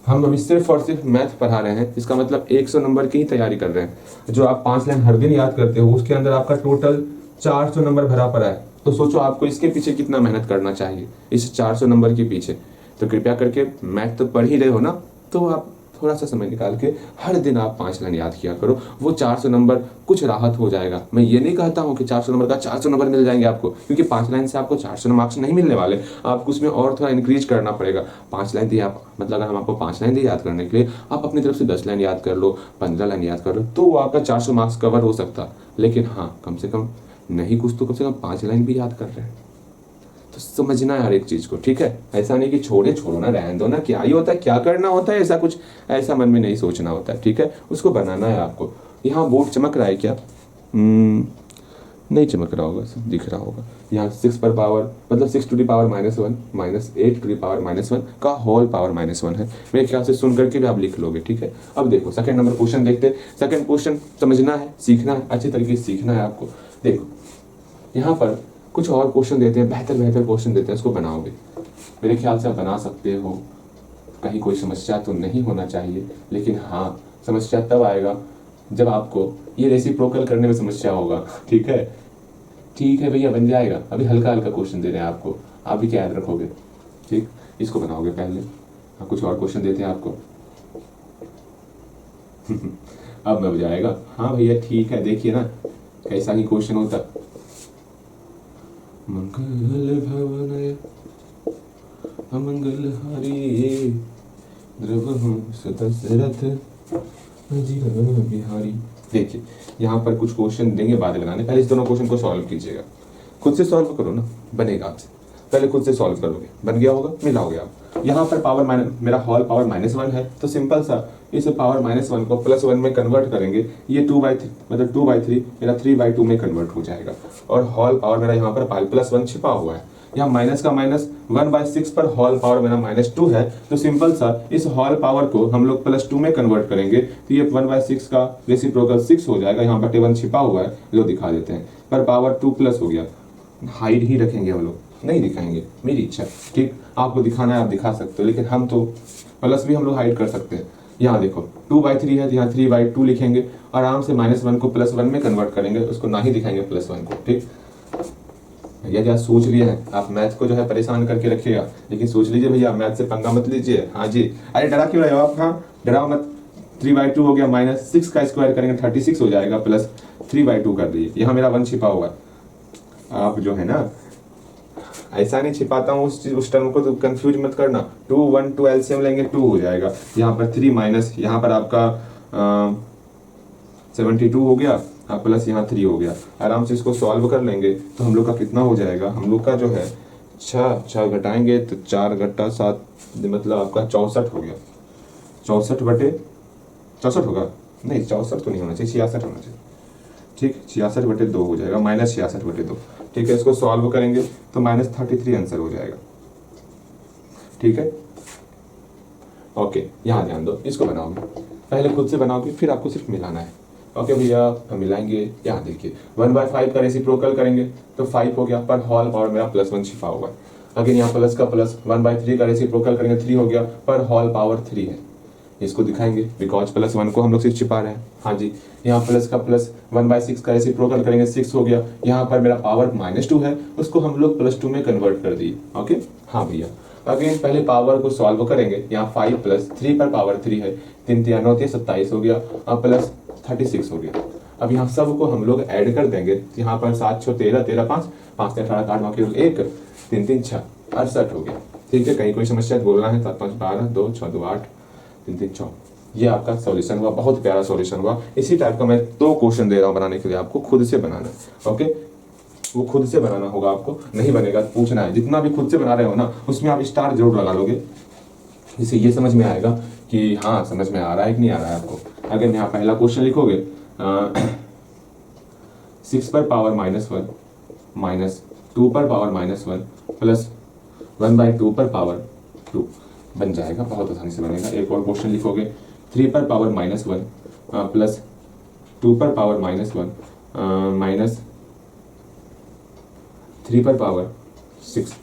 हम अभी सिर्फ और सिर्फ मैथ पढ़ा रहे हैं, इसका मतलब 100 नंबर की ही तैयारी कर रहे हैं। जो आप 5 लाइन हर दिन याद करते हो, उसके अंदर आपका टोटल 400 नंबर भरा पड़ा है। तो सोचो आपको इसके पीछे कितना मेहनत करना चाहिए, इस 400 नंबर के पीछे। तो कृपया करके मैथ तो पढ़ ही रहे हो ना, तो आप थोड़ा सा समय निकाल के हर दिन आप 5 लाइन याद किया करो, वो 400 नंबर कुछ राहत हो जाएगा। मैं ये नहीं कहता हूँ कि 400 नंबर का 400 नंबर मिल जाएंगे आपको, क्योंकि 5 लाइन से आपको 400 मार्क्स नहीं मिलने वाले, आपको उसमें और थोड़ा इंक्रीज करना पड़ेगा। 5 लाइन दिए आप, मतलब अगर हम आपको 5 लाइन दिए याद करने के लिए, आप अपनी तरफ से 10 लाइन याद कर लो, 15 लाइन याद कर लो, तो वो आपका 400 मार्क्स कवर हो सकता। लेकिन हाँ, कम से कम नहीं कुछ तो कम से कम 5 लाइन भी याद कर रहे हैं, तो समझना है हर एक चीज को, ठीक है। ऐसा नहीं कि छोड़ो ना, रहने दो ना, क्या ही होता है, क्या करना होता है, ऐसा कुछ ऐसा मन में नहीं सोचना होता है, ठीक है। उसको बनाना है आपको। यहाँ बोर्ड चमक रहा है क्या? नहीं चमक रहा होगा, दिख रहा होगा। यहाँ 6 पर पावर मतलब 6 to the power -1 -8 to the power -1 का होल पावर -1 है। मेरे ख्याल से सुन करके भी आप लिख लोगे, ठीक है। अब देखो सेकंड नंबर क्वेश्चन देखते हैं। सेकंड क्वेश्चन समझना है, सीखना है, अच्छे तरीके से सीखना है आपको। देखो यहाँ पर कुछ और क्वेश्चन देते हैं, बेहतर क्वेश्चन देते हैं, उसको बनाओगे। मेरे ख्याल से आप बना सकते हो, कहीं कोई समस्या तो नहीं होना चाहिए। लेकिन हाँ, समस्या तब आएगा जब आपको ये रेसिप्रोकल करने में समस्या होगा, ठीक है। ठीक है भैया, बन जाएगा। अभी हल्का हल्का क्वेश्चन दे रहे हैं आपको, आप भी क्या याद रखोगे, ठीक। इसको बनाओगे पहले। हाँ, कुछ और क्वेश्चन देते हैं आपको। अब मैं जाएगा। हाँ भैया ठीक है, देखिए ना कैसा ही क्वेश्चन होता। मंगल भवनय अमंगल हरि द्रवहंस दशरथ अजिर बिहारी। देखिए यहाँ पर कुछ क्वेश्चन देंगे बाद लगाने, पहले इस दोनों क्वेश्चन को सॉल्व कीजिएगा। खुद से सॉल्व करो ना, बनेगा आपसे। पहले खुद से सॉल्व करोगे, बन गया होगा, मिलाओगे आप। यहाँ पर पावर मेरा होल पावर -1 है, तो सिंपल सा इस पावर -1 को +1 में कन्वर्ट करेंगे, ये 2/3 मतलब 2/3 मेरा 3/2 में कन्वर्ट हो जाएगा। और होल पावर मेरा यहाँ पर +1 छिपा हुआ है, यहाँ माइनस का माइनस 1/6 पर होल पावर मेरा -2 है। तो सिंपल सा इस होल पावर को हम लोग +2 में कन्वर्ट करेंगे तो ये 1/6 का रेसिप्रोकल 6 हो जाएगा। यहाँ पर 1 छिपा हुआ है, लो दिखा देते हैं, पर पावर 2+ हो गया। हाइड ही रखेंगे हम लोग, नहीं दिखाएंगे, मेरी इच्छा, ठीक। आपको दिखाना है आप दिखा सकते हो, लेकिन हम तो प्लस भी हम लोग हाइड कर सकते हैं। यहाँ देखो 2/3 है तो यहाँ 3/2 लिखेंगे, आराम से -1 को +1 में कन्वर्ट करेंगे, उसको ना ही दिखाएंगे +1 को, ठीक। भैया क्या सोच रहे हैं आप, मैथ को जो है परेशान करके रखिएगा, लेकिन सोच लीजिए भैया, मैथ से पंगा मत लीजिए। हाँ जी, अरे डरा क्यों रहे हो आप, हाँ डराओ मत। 3/2 हो गया, -6 का स्क्वायर करेंगे 36 हो जाएगा, प्लस 3/2 कर दीजिए। यहाँ मेरा 1 छिपा हुआ है, आप जो है ना ऐसा नहीं छिपाता हूँ उस टर्म को, तो कंफ्यूज मत करना। 2 1 2 एलसीएम लेंगे 2 हो जाएगा, यहाँ पर 3 माइनस यहाँ पर आपका 72 हो गया, प्लस यहाँ 3 हो गया। आराम से इसको सॉल्व कर लेंगे तो हम लोग का कितना हो जाएगा, हम लोग का जो है 6 घटाएंगे तो 4 घटा 7 मतलब आपका 64 हो गया। 64/64 होगा, नहीं 64 तो नहीं होना चाहिए, 66 होना चाहिए, ठीक। 66/2 हो जाएगा, -66/2, ठीक है। इसको सॉल्व करेंगे तो -33 आंसर हो जाएगा, ठीक है। ओके, यहाँ ध्यान दो, इसको बनाओगे पहले खुद से बनाओगे, फिर आपको सिर्फ मिलाना है। ओके भैया, हम मिलाएंगे। यहाँ देखिए 1/5 का रेसिप्रोकल करेंगे तो 5 हो गया, पर होल पावर मेरा +1 छिपा हुआ है। अगेन यहाँ प्लस का प्लस, 1/3 का रेसिप्रोकल करेंगे 3 हो गया, पर होल पावर 3 है। इसको दिखाएंगे बिकॉज +1 को हम लोग सिर्फ छिपा रहे हैं। हाँ जी, यहाँ प्लस का प्लस 1/6 का रेसिप्रोकल करेंगे 6 हो गया। यहाँ पर मेरा पावर -2 है, उसको हम लोग +2 में कन्वर्ट कर दिए। ओके, हाँ भैया। अगेन पहले पावर को सॉल्व करेंगे, यहाँ 5 + 3 पर पावर 3 है, 3 3 9 27 हो गया, प्लस 36 हो गया। अब यहाँ सब को हम लोग ऐड कर देंगे, यहाँ पर 7 6 13 13 5 5 3 18 8 9 1 3 3 6 68 हो गया। ठीक है, कहीं कोई समस्या बोलना है 7 5 12 2 6 2 8 3 3 4। ये आपका सॉल्यूशन हुआ, बहुत प्यारा सॉल्यूशन हुआ। इसी टाइप का मैं 2 क्वेश्चन दे रहा हूँ बनाने के लिए, आपको खुद से बनाना है। ओके, वो खुद से बनाना होगा, आपको नहीं बनेगा तो पूछना है। जितना भी खुद से बना रहे हो ना, उसमें आप स्टार जरूर लगा लोगे, जिससे ये समझ में आएगा कि हाँ समझ में आ रहा है कि नहीं आ रहा है आपको। अगर यहाँ पहला क्वेश्चन लिखोगे 6 पर पावर -1 माइनस 2 पर पावर -1 प्लस 1/2 पर पावर 2 बन जाएगा, बहुत आसानी से बनेगा। एक और क्वेश्चन लिखोगे 3 पर पावर -1 प्लस 2 पर पावर -1 माइनस 3 पर पावर 6।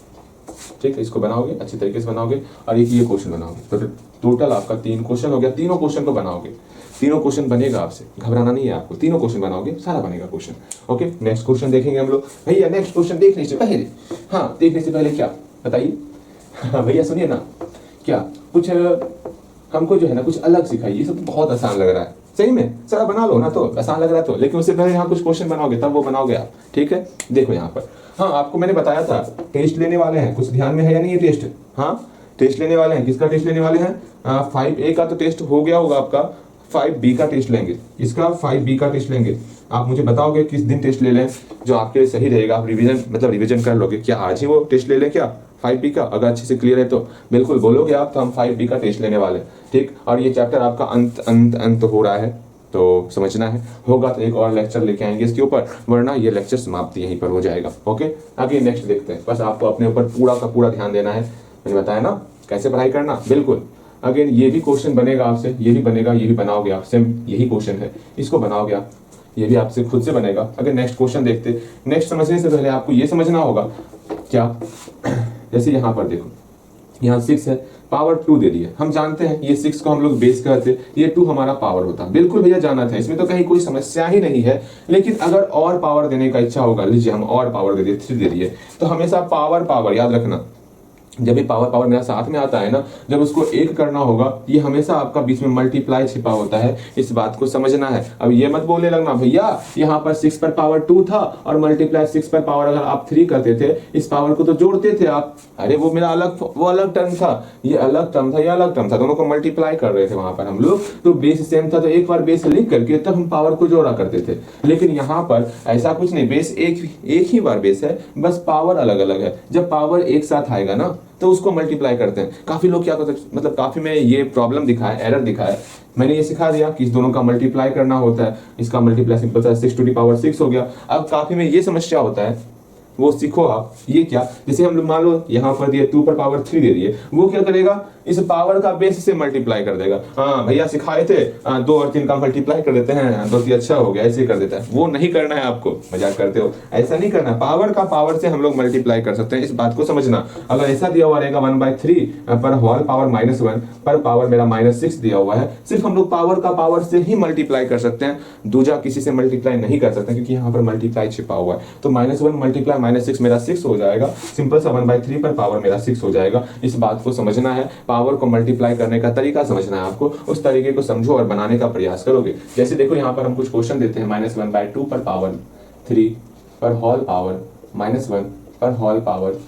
ठीक है, इसको बनाओगे अच्छी तरीके से बनाओगे और एक ये क्वेश्चन बनाओगे, तो टोटल आपका 3 क्वेश्चन हो गया। तीनों क्वेश्चन को बनाओगे, तीनों क्वेश्चन बनेगा, आपसे घबराना नहीं है आपको। तीनों क्वेश्चन बनाओगे, सारा बनेगा क्वेश्चन। ओके, नेक्स्ट क्वेश्चन देखेंगे हम लोग। भैया नेक्स्ट क्वेश्चन देखने से पहले, हाँ देखने से पहले क्या बताइए, हाँ भैया सुनिए ना, क्या कुछ हमको जो है ना कुछ अलग सिखाइए। ये सब बहुत आसान लग रहा है, सही में सारा बना लो ना, तो आसान लग रहा है तो, लेकिन उससे पहले यहाँ कुछ क्वेश्चन बनाओगे तब वो बनाओगे आप। ठीक है, देखो यहाँ पर, हाँ आपको मैंने बताया था टेस्ट लेने वाले हैं, कुछ ध्यान में है या नहीं है टेस्ट? हाँ टेस्ट लेने वाले हैं, किसका टेस्ट लेने वाले हैं? 5A का तो टेस्ट हो गया होगा आपका, 5B का टेस्ट लेंगे, इसका 5B का टेस्ट लेंगे। आप मुझे बताओगे किस दिन टेस्ट ले लें जो आपके लिए सही रहेगा, आप रिवीजन कर लोगे। क्या आज ही वो टेस्ट ले लें क्या 5B का? अगर अच्छे से क्लियर है तो बिल्कुल बोलोगे आप, तो हम 5B का टेस्ट लेने वाले। ठीक, और ये चैप्टर आपका अंत हो रहा है, तो समझना है, होगा तो एक और लेक्चर लेके आएंगे इसके ऊपर, वरना ये लेक्चर समाप्ति यहीं पर हो जाएगा। ओके, आगे नेक्स्ट देखते हैं। बस आपको अपने ऊपर पूरा का पूरा ध्यान देना है, मैंने बताया ना कैसे पढ़ाई करना। बिल्कुल, अगेन ये भी क्वेश्चन बनेगा आपसे, ये भी बनेगा, ये भी बनाओगे आप, सेम यही क्वेश्चन है, इसको बनाओगे आप, ये भी आपसे खुद से बनेगा। अगर नेक्स्ट क्वेश्चन देखते, नेक्स्ट समझने से पहले आपको ये समझना होगा क्या, जैसे यहाँ पर देखो, यहाँ 6 है, पावर 2 दे दिया। हम जानते हैं ये 6 को हम लोग बेस करते, ये 2 हमारा पावर होता। बिल्कुल भैया जाना था, इसमें तो कहीं कोई समस्या ही नहीं है। लेकिन अगर और पावर देने का इच्छा होगा, लीजिए हम और पावर दे दिए, 3 दे दिए, तो हमेशा पावर याद रखना, जब भी पावर मेरा साथ में आता है ना, जब उसको 1 करना होगा, ये हमेशा आपका बीच में मल्टीप्लाई छिपा होता है, इस बात को समझना है। अब ये मत बोलने लगना भैया यहाँ पर 6 पर पावर 2 था और मल्टीप्लाई 6 पर पावर अगर आप 3 करते थे, इस पावर को तो जोड़ते थे आप। अरे वो मेरा वो अलग टर्म था, ये अलग टर्म था, ये अलग टर्म था, दोनों को मल्टीप्लाई कर रहे थे वहां पर हम लोग, तो बेस सेम था, तो एक बार बेस लिख करके तब हम पावर को जोड़ा करते थे। लेकिन यहाँ पर ऐसा कुछ नहीं, बेस एक ही बार बेस है, बस पावर अलग अलग है। जब पावर एक साथ आएगा ना, तो उसको मल्टीप्लाई करते हैं। काफ़ी लोग क्या करते हैं, मतलब काफ़ी में ये प्रॉब्लम दिखा है, एरर दिखा है। मैंने ये सिखा दिया कि इस दोनों का मल्टीप्लाई करना होता है, इसका मल्टीप्लाई सिंपल सा 6 टू द पावर 6 हो गया। अब काफ़ी में ये समस्या होता है, वो सीखो आप। ये क्या, जैसे हम लोग मान लो यहाँ पर दिए 2 पर पावर 3 दे दिए, वो क्या करेगा, इस पावर का बेस से मल्टीप्लाई कर देगा। हाँ भैया सिखाए थे, 2 और 3 का मल्टीप्लाई कर देते हैं, 2 3 अच्छा हो गया, ऐसे कर देता है। वो नहीं करना है आपको, मजाक करते हो, ऐसा नहीं करना। पावर का पावर से हम लोग मल्टीप्लाई कर सकते हैं, इस बात को समझना। अगर ऐसा दिया हुआ रहेगा 1/3 पर होल पावर -1 पर पावर मेरा -6 दिया हुआ है, सिर्फ हम लोग पावर का पावर से ही मल्टीप्लाई कर सकते हैं, दूजा किसी से मल्टीप्लाई नहीं कर सकते, क्योंकि यहाँ पर मल्टीप्लाई छिपा हुआ है। तो -1 मल्टीप्लाई -6 मेरा 6 हो जाएगा, सिंपल सा 1/3 पर पावर मेरा 6 हो जाएगा। इस बात को समझना है, पावर को मल्टीप्लाई करने का तरीका समझना है आपको, उस तरीके को समझो और बनाने का प्रयास करोगे। जैसे देखो यहाँ पर हम कुछ क्वेश्चन देते हैं, -1/2 पर पावर 3 पर होल पावर -1 पर होल पावर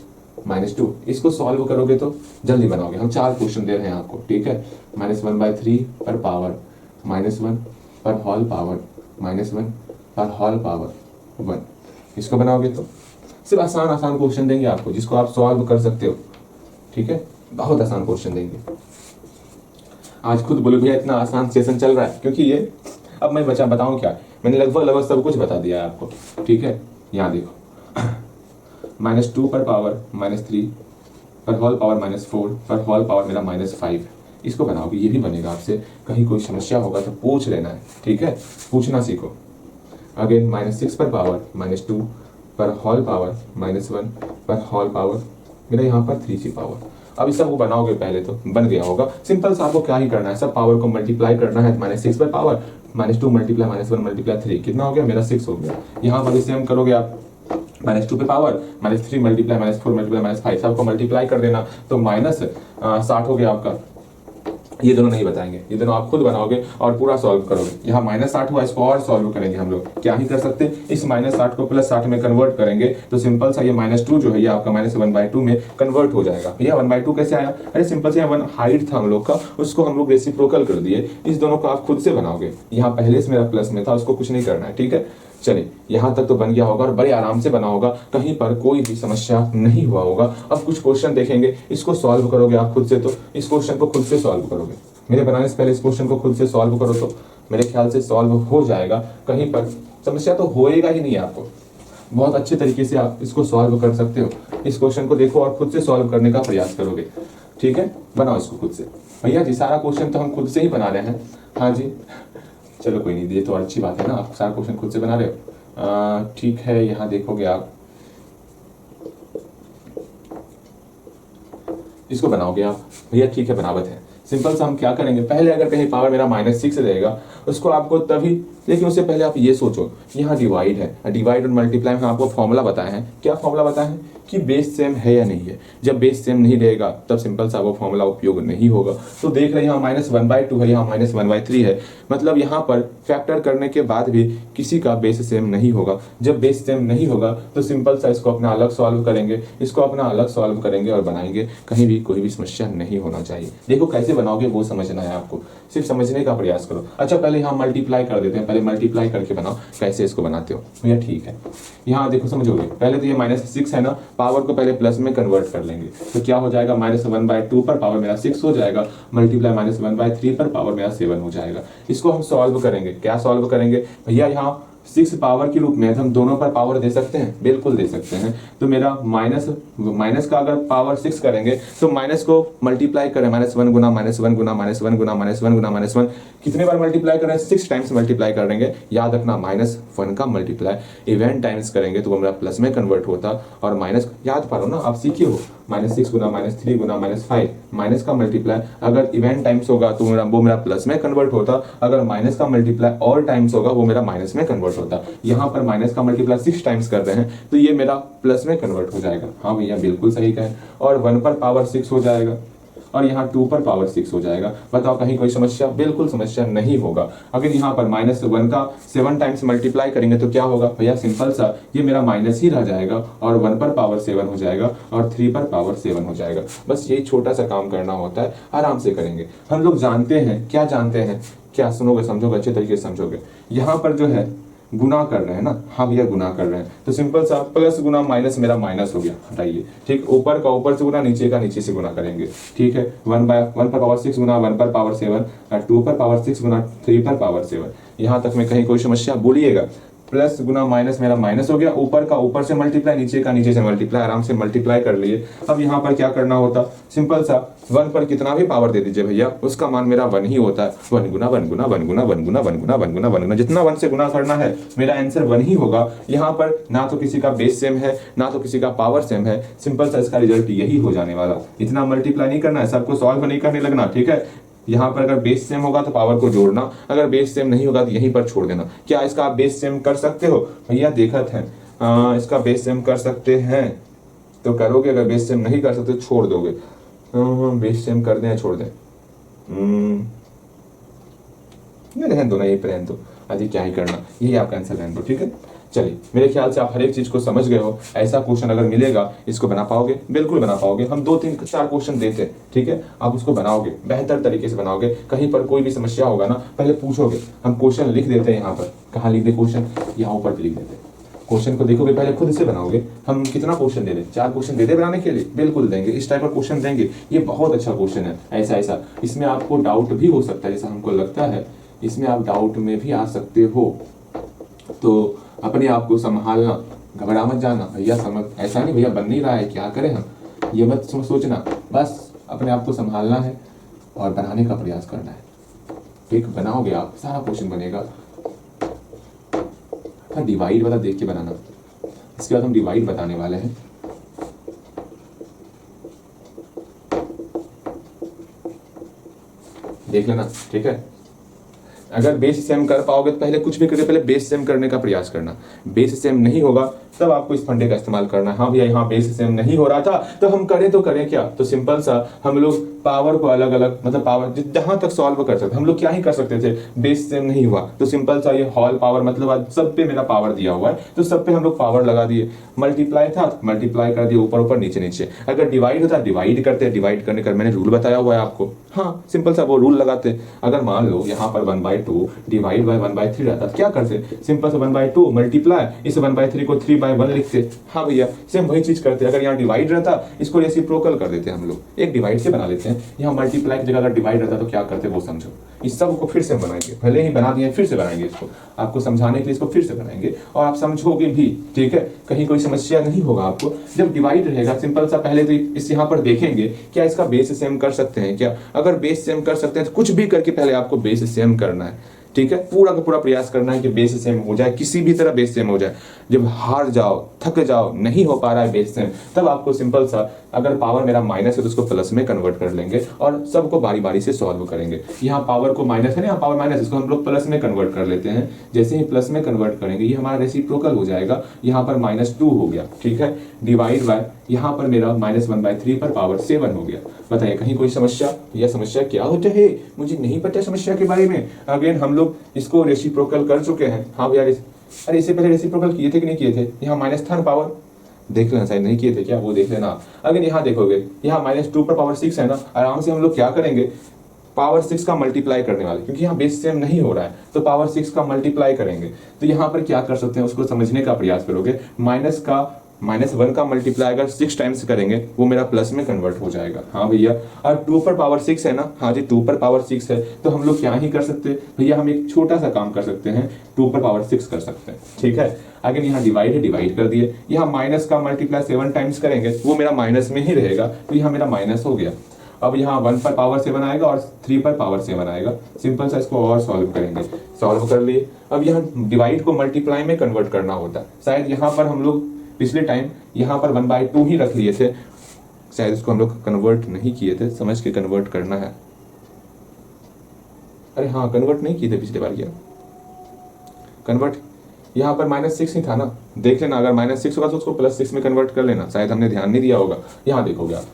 -2, इसको सॉल्व करोगे तो जल्दी बनाओगे। हम 4 क्वेश्चन दे रहे हैं आपको, ठीक है। -1/3 पर पावर -1 पर होल पावर -1 पर होल पावर 1, इसको बनाओगे तो सिर्फ आसान आसान क्वेश्चन देंगे आपको, जिसको आप सॉल्व कर सकते हो, ठीक है। बहुत आसान क्वेश्चन देंगे। आज खुद बोलो भैया इतना आसान सेशन चल रहा है, क्योंकि ये अब मैं बताऊं क्या, मैंने लगभग सब कुछ बता दिया है आपको, ठीक है। यहाँ देखो -2 पर पावर -3 पर होल पावर -4 पर होल पावर मेरा -5, इसको बनाओगे, ये भी बनेगा आपसे। कहीं कोई समस्या होगा तो पूछ लेना है, ठीक है, पूछना सीखो। अगेन -6 पर पावर -2 पर होल पावर -1 पर होल पावर मेरा यहाँ पर 3 छिपा हुआ। अब इस सब को बनाओगे, पहले तो बन गया होगा। सिंपल सा आपको क्या ही करना है, सब पावर को मल्टीप्लाई करना है। -6 पर पावर -2 मल्टीप्लाई -1 मल्टीप्लाई 3, कितना हो गया मेरा 6 हो गया। यहाँ पर इसे हम करोगे आप -2 पे पावर -3 मल्टीप्लाई -4 मल्टीप्लाई -5, सबको मल्टीप्लाई कर देना, तो -60 हो गया आपका। ये दोनों नहीं बताएंगे, ये दोनों आप खुद बनाओगे और पूरा सॉल्व करोगे। यहाँ -60 हुआ, इसको और सॉल्व करेंगे हम लोग। क्या ही कर सकते हैं, इस -60 को +60 में कन्वर्ट करेंगे, तो सिंपल सा ये -2 जो है ये आपका -1/2 में कन्वर्ट हो जाएगा। भैया 1/2 कैसे आया, अरे सिंपल से 1 हाइट था हम लोग का, उसको हम लोग रेसिप्रोकल कर दिए। इस दोनों को आप खुद से बनाओगे। यहाँ पहले से मेरा प्लस में था, उसको कुछ नहीं करना है, ठीक है। चलिए यहाँ तक तो बन गया होगा और बड़े आराम से बना होगा, कहीं पर कोई भी समस्या नहीं हुआ होगा। अब कुछ क्वेश्चन देखेंगे, इसको सॉल्व करोगे आप खुद से, तो इस क्वेश्चन को खुद से सॉल्व करोगे। मेरे बनाने से पहले इस क्वेश्चन को खुद से सॉल्व करो, तो मेरे ख्याल से सॉल्व हो जाएगा। कहीं पर समस्या तो होएगा ही नहीं आपको, बहुत अच्छे तरीके से आप इसको सॉल्व कर सकते हो। इस क्वेश्चन को देखो और खुद से सॉल्व करने का प्रयास करोगे, ठीक है। बनाओ इसको खुद से। भैया जी सारा क्वेश्चन तो हम खुद से ही बना रहे हैं। हाँ जी, चलो कोई नहीं, ये तो अच्छी बात है ना, आप सारा क्वेश्चन खुद से बना रहे हो, ठीक है। यहाँ देखोगे आप, इसको बनाओगे आप, भैया ठीक है, बनावट है। सिंपल सा हम क्या करेंगे, पहले अगर कहीं पावर मेरा -6 रहेगा, उसको आपको तभी, लेकिन उससे पहले आप ये सोचो, यहाँ डिवाइड है, डिवाइड और मल्टीप्लाई में आपको फॉर्मूला बताए हैं। क्या फॉर्मूला बताए हैं कि बेस सेम है या नहीं है। जब बेस सेम नहीं रहेगा तब सिंपल सा वो फॉर्मूला उपयोग नहीं होगा। तो देख रहे हैं यहाँ -1/2 है, यहाँ -1/3 है, मतलब यहाँ पर फैक्टर करने के बाद भी किसी का बेस सेम नहीं होगा। जब बेस सेम नहीं होगा तो सिंपल सा इसको अपना अलग सॉल्व करेंगे, इसको अपना अलग सॉल्व करेंगे और बनाएंगे। कहीं भी कोई भी समस्या नहीं होना चाहिए। देखो कैसे बनाओगे वो समझना है आपको, सिर्फ समझने का प्रयास करो। अच्छा पहले यहाँ मल्टीप्लाई कर देते हैं, पहले मल्टीप्लाई करके बनाओ। कैसे इसको बनाते हो भैया, ठीक है। यहाँ देखो समझोगे, पहले तो ये -6 है ना, पावर को पहले प्लस में कन्वर्ट कर लेंगे, तो क्या हो जाएगा, -1/2 पर पावर मेरा 6 हो जाएगा, मल्टीप्लाई -1/3 पर पावर मेरा 7 हो जाएगा। इसको हम सॉल्व करेंगे। क्या सॉल्व करेंगे भैया, यहाँ 6 पावर के रूप में है, तो हम दोनों पर पावर दे सकते हैं, बिल्कुल दे सकते हैं। तो मेरा माइनस का अगर पावर 6 करेंगे तो माइनस को मल्टीप्लाई करें, -1 गुना -1 गुना -1 गुना -1 गुना -1, कितने बार मल्टीप्लाई करें, 6 टाइम्स मल्टीप्लाई करेंगे। याद रखना -1 का मल्टीप्लाई इवन टाइम्स करेंगे तो वो मेरा प्लस में कन्वर्ट होता, और माइनस याद पारो ना, आप सीखे हो, -6 गुना -3 गुना -5, माइनस का मल्टीप्लाई अगर इवन टाइम्स होगा तो वो मेरा प्लस में कन्वर्ट होता, अगर माइनस का मल्टीप्लाई ऑल टाइम्स होगा वो मेरा माइनस में कन्वर्ट होता। यहाँ पर माइनस का मल्टीप्लाई 6 टाइम्स कर रहे हैं तो ये मेरा प्लस में कन्वर्ट हो जाएगा। हाँ भैया बिल्कुल सही कहे, और 1 पर पावर 6 हो जाएगा, और यहाँ 2 पर पावर 6 हो जाएगा। बताओ कहीं कोई समस्या, बिल्कुल समस्या नहीं होगा। अगर यहाँ पर -1 का 7 टाइम्स मल्टीप्लाई करेंगे तो क्या होगा भैया, सिंपल सा ये मेरा माइनस ही रह जाएगा, और 1 पर पावर 7 हो जाएगा, और 3 पर पावर 7 हो जाएगा। बस यही छोटा सा काम करना होता है, आराम से करेंगे। हम लोग जानते हैं, क्या जानते हैं, क्या सुनोगे, समझोगे, अच्छे तरीके से समझोगे। यहाँ पर जो है गुना कर रहे हैं ना, हाँ भैया गुना कर रहे हैं, तो सिंपल सा प्लस गुना माइनस मेरा माइनस हो गया, हटाइए। ठीक, ऊपर का ऊपर से गुना, नीचे का नीचे से गुना करेंगे। ठीक है, 1 पर पावर 6 गुना 1 पर पावर 7 और 2 पर पावर 6 गुना 3 पर पावर 7। यहाँ तक में कहीं कोई समस्या बोलिएगा। प्लस गुना माइनस मेरा माइनस हो गया, ऊपर का ऊपर से मल्टीप्लाई, नीचे का नीचे से मल्टीप्लाई, आराम से मल्टीप्लाई कर लिए। अब यहाँ पर क्या करना होता, सिंपल सा 1 पर कितना भी पावर दे दीजिए भैया, उसका मान मेरा 1 ही होता है। 1 गुना 1 गुना 1 गुना 1 गुना 1 गुना 1 गुना 1 गुना, जितना 1 से गुना करना है मेरा आंसर 1 ही होगा। यहाँ पर ना तो किसी का बेस सेम है, ना तो किसी का पावर सेम है, सिंपल सा इसका रिजल्ट यही हो जाने वाला। इतना मल्टीप्लाई नहीं करना है, सबको सॉल्व नहीं करने लगना। ठीक है, यहाँ पर अगर बेस सेम होगा तो पावर को जोड़ना, अगर बेस सेम नहीं होगा तो यहीं पर छोड़ देना। क्या इसका आप बेस सेम कर सकते हो भैया? देखत हैं इसका बेस सेम कर सकते हैं तो करोगे, अगर बेस सेम नहीं कर सकते छोड़ दोगे। बेस सेम कर दें या छोड़ दें? रहने दो ना, यही पर रहने दो, अभी क्या ही करना, यही आपका आंसर रहने दो। ठीक है, चलिए मेरे ख्याल से आप हर एक चीज को समझ गए हो। ऐसा क्वेश्चन अगर मिलेगा इसको बना पाओगे? बिल्कुल बना पाओगे। हम 2 3 4 क्वेश्चन देते हैं, ठीक है, आप उसको बनाओगे, बेहतर तरीके से बनाओगे। कहीं पर कोई भी समस्या होगा ना, पहले पूछोगे। हम क्वेश्चन लिख देते हैं यहाँ पर, कहाँ लिख दे क्वेश्चन, यहाँ ऊपर लिख देते हैं। क्वेश्चन को देखोगे, पहले खुद से बनाओगे। हम कितना क्वेश्चन दे दें? 4 क्वेश्चन दे दे बनाने के लिए? बिल्कुल देंगे, इस टाइप का क्वेश्चन देंगे। ये बहुत अच्छा क्वेश्चन है। ऐसा ऐसा इसमें आपको डाउट भी हो सकता है, जैसा हमको लगता है इसमें आप डाउट में भी आ सकते हो, तो अपने आप को संभालना, घबरा मत जाना भैया। समझ ऐसा नहीं भैया बन नहीं रहा है, क्या करें हम, ये मत सोचना, बस अपने आप को संभालना है और बनाने का प्रयास करना है। ठीक, बनाओगे आप, सारा क्वेश्चन बनेगा। हाँ, डिवाइड वाला देख के बनाना। इसके बाद हम डिवाइड बताने वाले हैं। देख लेना, ठीक है। अगर बेस सेम कर पाओगे तो पहले कुछ भी करके पहले बेस सेम करने का प्रयास करना। बेस सेम नहीं होगा तब आपको इस फंडे का इस्तेमाल करना है। हाँ भैया यहाँ बेस सेम नहीं हो रहा था तो हम करें तो करें क्या, तो सिंपल सा हम लोग पावर को अलग अलग, मतलब पावर जहां तक सॉल्व कर सकते हम लोग क्या ही कर सकते थे। बेस सेम नहीं हुआ तो सिंपल सा ये होल पावर, मतलब सब पे मेरा पावर दिया हुआ है तो सब पे हम लोग पावर लगा दिए। मल्टीप्लाई था, मल्टीप्लाई कर दिए, ऊपर ऊपर नीचे नीचे। अगर डिवाइड होता डिवाइड करते, डिवाइड करने का मैंने रूल बताया हुआ है आपको। हाँ, सिंपल सा वो रूल लगाते। अगर मान लो यहाँ पर 1/2 डिवाइड बाय 1/3 रहता क्या करते, सिंपल सा 1/2 मल्टीप्लाई, इस 1/3 को 3/1 लिखते। हाँ भैया सेम वही चीज करते। अगर यहाँ डिवाइड रहता इसको रेसिप्रोकल कर देते हम लोग, एक डिवाइड से बना लेते हैं। यहाँ मल्टीप्लाई की जगह अगर डिवाइड रहता तो क्या करते वो समझो। इस सब को फिर से बनाएंगे, पहले ही बना दिए फिर से बनाएंगे इसको, आपको समझाने के लिए इसको फिर से बनाएंगे और आप समझोगे भी। ठीक है, कहीं कोई समस्या नहीं होगा आपको। जब डिवाइड रहेगा सिंपल सा पहले तो इस यहाँ पर देखेंगे क्या इसका बेस सेम कर सकते हैं क्या। अगर बेस सेम कर सकते हैं तो कुछ भी करके पहले आपको बेस सेम करना है। ठीक है, पूरा का पूरा प्रयास करना है कि बेस सेम हो जाए, किसी भी तरह बेस सेम हो जाए। जब हार जाओ, थक जाओ, नहीं हो पा रहा है बेस सेम, तब आपको सिंपल सा, अगर पावर मेरा माइनस है तो उसको प्लस में कन्वर्ट कर लेंगे और सबको बारी बारी से सॉल्व करेंगे। यहाँ पावर को माइनस है ना, यहाँ पावर माइनस, इसको हम लोग प्लस में कन्वर्ट कर लेते हैं। जैसे ही प्लस में कन्वर्ट करेंगे ये हमारा रेसिप्रोकल हो जाएगा। यहाँ पर -2 हो गया। ठीक है, डिवाइड बाय यहाँ पर मेरा -1/3 पर पावर 7 हो गया। बताइए कहीं कोई समस्या, यह समस्या क्या होता है, मुझे नहीं पता समस्या के बारे में। अगेन हम लोग इसको रेसिप्रोकल कर चुके हैं। हाँ भैया, अरे इससे पहले रेसिप्रोकल किए थे कि नहीं किए थे? यहाँ माइनस था ना पावर, देख लेना, शायद नहीं किए थे क्या, वो देख लेना। अगर यहाँ देखोगे यहाँ -2 पर पावर 6 है ना, आराम से हम लोग क्या करेंगे, पावर 6 का मल्टीप्लाई करने वाले, क्योंकि यहाँ बेस सेम नहीं हो रहा है तो पावर 6 का मल्टीप्लाई करेंगे। तो यहाँ पर क्या कर सकते हैं उसको समझने का प्रयास करोगे। -1 का मल्टीप्लाई अगर 6 टाइम्स करेंगे वो मेरा प्लस में कन्वर्ट हो जाएगा। हाँ भैया, और 2 पर पावर 6 है ना, हाँ जी 2 पर पावर 6 है तो हम लोग क्या ही कर सकते हैं भैया, हम एक छोटा सा काम कर सकते हैं, 2 पर पावर 6 कर सकते हैं। ठीक है, अगर यहाँ डिवाइड है, डिवाइड कर दिए। यहाँ माइनस का मल्टीप्लाई 7 टाइम्स करेंगे वो मेरा माइनस में ही रहेगा तो यहाँ मेरा माइनस हो गया। अब यहाँ 1 पर पावर 7 आएगा और 3 पर पावर 7 आएगा। सिंपल सा इसको और सॉल्व करेंगे, सॉल्व कर लिए। अब यहाँ डिवाइड को मल्टीप्लाई में कन्वर्ट करना होता है। शायद यहाँ पर हम लोग पिछले टाइम यहाँ पर 1/2 ही रख लिए थे, शायद इसको हम लोग कन्वर्ट नहीं किए थे, समझ के कन्वर्ट करना है। अरे हाँ, कन्वर्ट नहीं किए थे पिछले बार, क्या कन्वर्ट यहाँ पर -6 ही था ना, देख लेना। अगर -6 होगा तो उसको +6 में कन्वर्ट कर लेना, शायद हमने ध्यान नहीं दिया होगा। यहाँ देखोगे आप,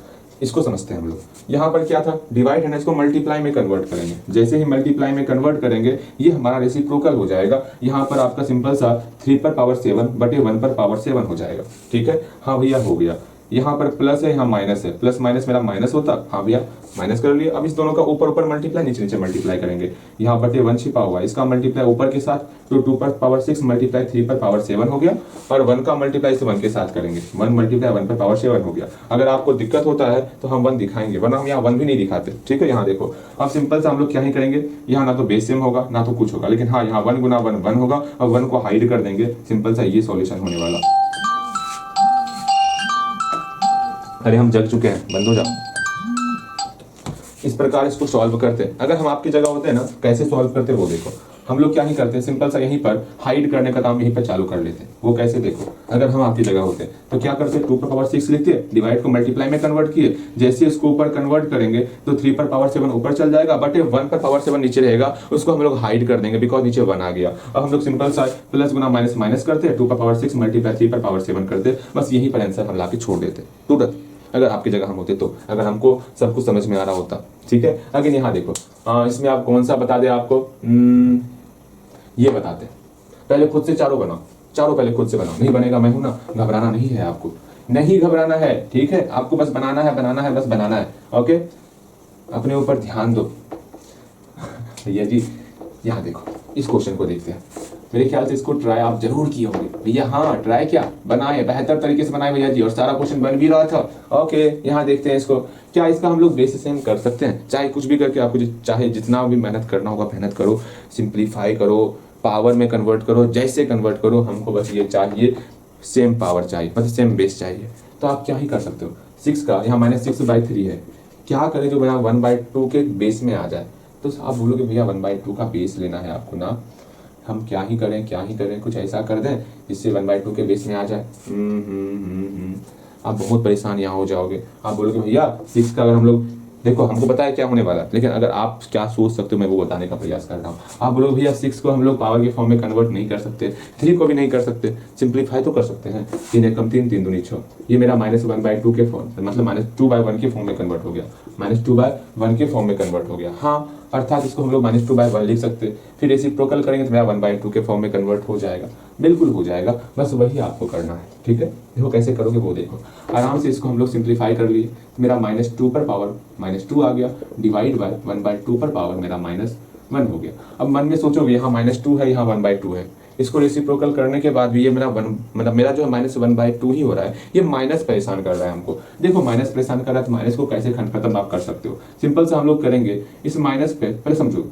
इसको समझते हैं हम लोग। यहाँ पर क्या था, डिवाइड है ना, इसको मल्टीप्लाई में कन्वर्ट करेंगे। जैसे ही मल्टीप्लाई में कन्वर्ट करेंगे ये हमारा रेसिप्रोकल हो जाएगा। यहाँ पर आपका सिंपल सा 3 पर पावर 7 बटे 1 पर पावर 7 हो जाएगा। ठीक है, हाँ भैया हो गया। यहाँ पर प्लस है, यहाँ माइनस है, प्लस माइनस मेरा माइनस होता, हाँ भैया माइनस कर लिया। अब इस दोनों का ऊपर ऊपर मल्टीप्लाई, नीचे नीचे मल्टीप्लाई करेंगे। यहाँ पर 1 छिपा हुआ है, इसका मल्टीप्लाई ऊपर के साथ, तो 2 पर पावर 6 मल्टीप्लाई 3 पर पावर 7 हो गया, और 1 का मल्टीप्लाई इसे 1 के साथ करेंगे, 1 मल्टीप्लाई 1 पर पावर 7 हो गया। अगर आपको दिक्कत होता है तो हम 1 दिखाएंगे, वरना हम यहाँ 1 भी नहीं दिखाते, ठीक है। यहाँ देखो अब सिंपल से हम लोग क्या ही करेंगे, यहाँ ना तो बेस सेम होगा ना तो कुछ होगा, लेकिन हाँ यहाँ 1 गुना 1 1 होगा, अब 1 को हाइड कर देंगे, सिंपल सा ये सॉल्यूशन होने वाला। अरे हम जग चुके हैं, बंद हो जाओ। इस प्रकार इसको सॉल्व करते हैं। अगर हम आपकी जगह होते हैं ना, कैसे सॉल्व करते हैं वो देखो। हम लोग क्या ही करते हैं, सिंपल सा यहीं पर हाइड करने का काम यहीं पर चालू कर लेते हैं। वो कैसे देखो, अगर हम आपकी जगह होते तो क्या करते, 2 पर पावर 6 लिखते, डिवाइड को मल्टीप्लाई में कन्वर्ट किए, जैसे इसको ऊपर कन्वर्ट करेंगे तो 3 पर पावर 7 ऊपर चल जाएगा, बट 1 पर पावर 7 नीचे रहेगा, उसको हम लोग हाइड कर देंगे, बिकॉज नीचे 1 आ गया। अब हम लोग सिंपल सा प्लस गुना माइनस माइनस करते, 2 पर पावर 6 मल्टीप्लाई 3 पर पावर 7 करते, बस यहीं पर आंसर हम ला के छोड़ देते तुरंत, अगर आपकी जगह हम होते तो, अगर हमको सब कुछ समझ में आ रहा होता, ठीक है। अगर यहाँ देखो इसमें आप कौन सा बता दे आपको, ये बताते हैं। पहले खुद से चारों बनाओ, चारों पहले खुद से बनाओ, नहीं बनेगा मैं हूं ना, घबराना नहीं है आपको, नहीं घबराना है, ठीक है। आपको बस बनाना है, बनाना है, बस बनाना है, ओके। अपने ऊपर ध्यान दो भैया जी। यहाँ देखो इस क्वेश्चन को देखते हैं, मेरे ख्याल से इसको ट्राई आप जरूर किए होंगे भैया। हाँ ट्राई क्या बनाए, बेहतर तरीके से बनाए भैया जी, और सारा क्वेश्चन बन भी रहा था, ओके। यहाँ देखते हैं इसको, क्या इसका हम लोग बेस सेम कर सकते हैं, चाहे कुछ भी करके आपको चाहे जितना भी मेहनत करना होगा मेहनत करो, सिंप्लीफाई करो, पावर में कन्वर्ट करो, जैसे कन्वर्ट करो, हमको बस ये चाहिए सेम पावर चाहिए, मतलब सेम बेस चाहिए। तो आप क्या ही कर सकते हो, 6 का यहाँ -6/3 है, क्या करें जो मेरा 1/2 के बेस में आ जाए। तो आप बोलोगे भैया 1/2 का बेस लेना है आपको ना, हम क्या ही करें, क्या ही करें, कुछ ऐसा कर दें जिससे 1/2 के बेस में आ जाए। आप बहुत परेशान यहाँ हो जाओगे, आप बोलोगे भैया 6 का अगर हम लोग, देखो हमको पता है क्या होने वाला है, लेकिन अगर आप क्या सोच सकते हो मैं वो बताने का प्रयास कर रहा हूँ। आप बोलोगे भैया 6 को हम लोग पावर के फॉर्म में कन्वर्ट नहीं कर सकते, 3 को भी नहीं कर सकते, सिंप्लीफाई तो कर सकते हैं, 3 एकम 3 3 दूनी 6, ये मेरा -1/2 के फॉर्म, मतलब -2/1 के फॉर्म में कन्वर्ट हो गया, -2/1 के फॉर्म में कन्वर्ट हो गया। हाँ अर्थात इसको हम लोग -2/1 लिख सकते, फिर रेसिप्रोकल करेंगे तो मेरा 1/2 के फॉर्म में कन्वर्ट हो जाएगा, बिल्कुल हो जाएगा, बस वही आपको करना है, ठीक है। देखो कैसे करोगे वो देखो, आराम से इसको हम लोग सिंप्लीफाई कर लिए, मेरा -2 पर पावर -2 आ गया, डिवाइड बाय 1/2 पर पावर मेरा -1 हो गया। अब मन में सोचोगे यहाँ -2 है, यहाँ 1/2 है, इसको रेसिप्रोकल करने के बाद भी ये मेरा 1, मतलब मेरा जो है -1/2 ही हो रहा है, ये माइनस परेशान कर रहा है हमको। देखो माइनस परेशान कर रहा है तो माइनस को कैसे खत्म आप कर सकते हो, सिंपल से हम लोग करेंगे इस माइनस पे, पहले समझो,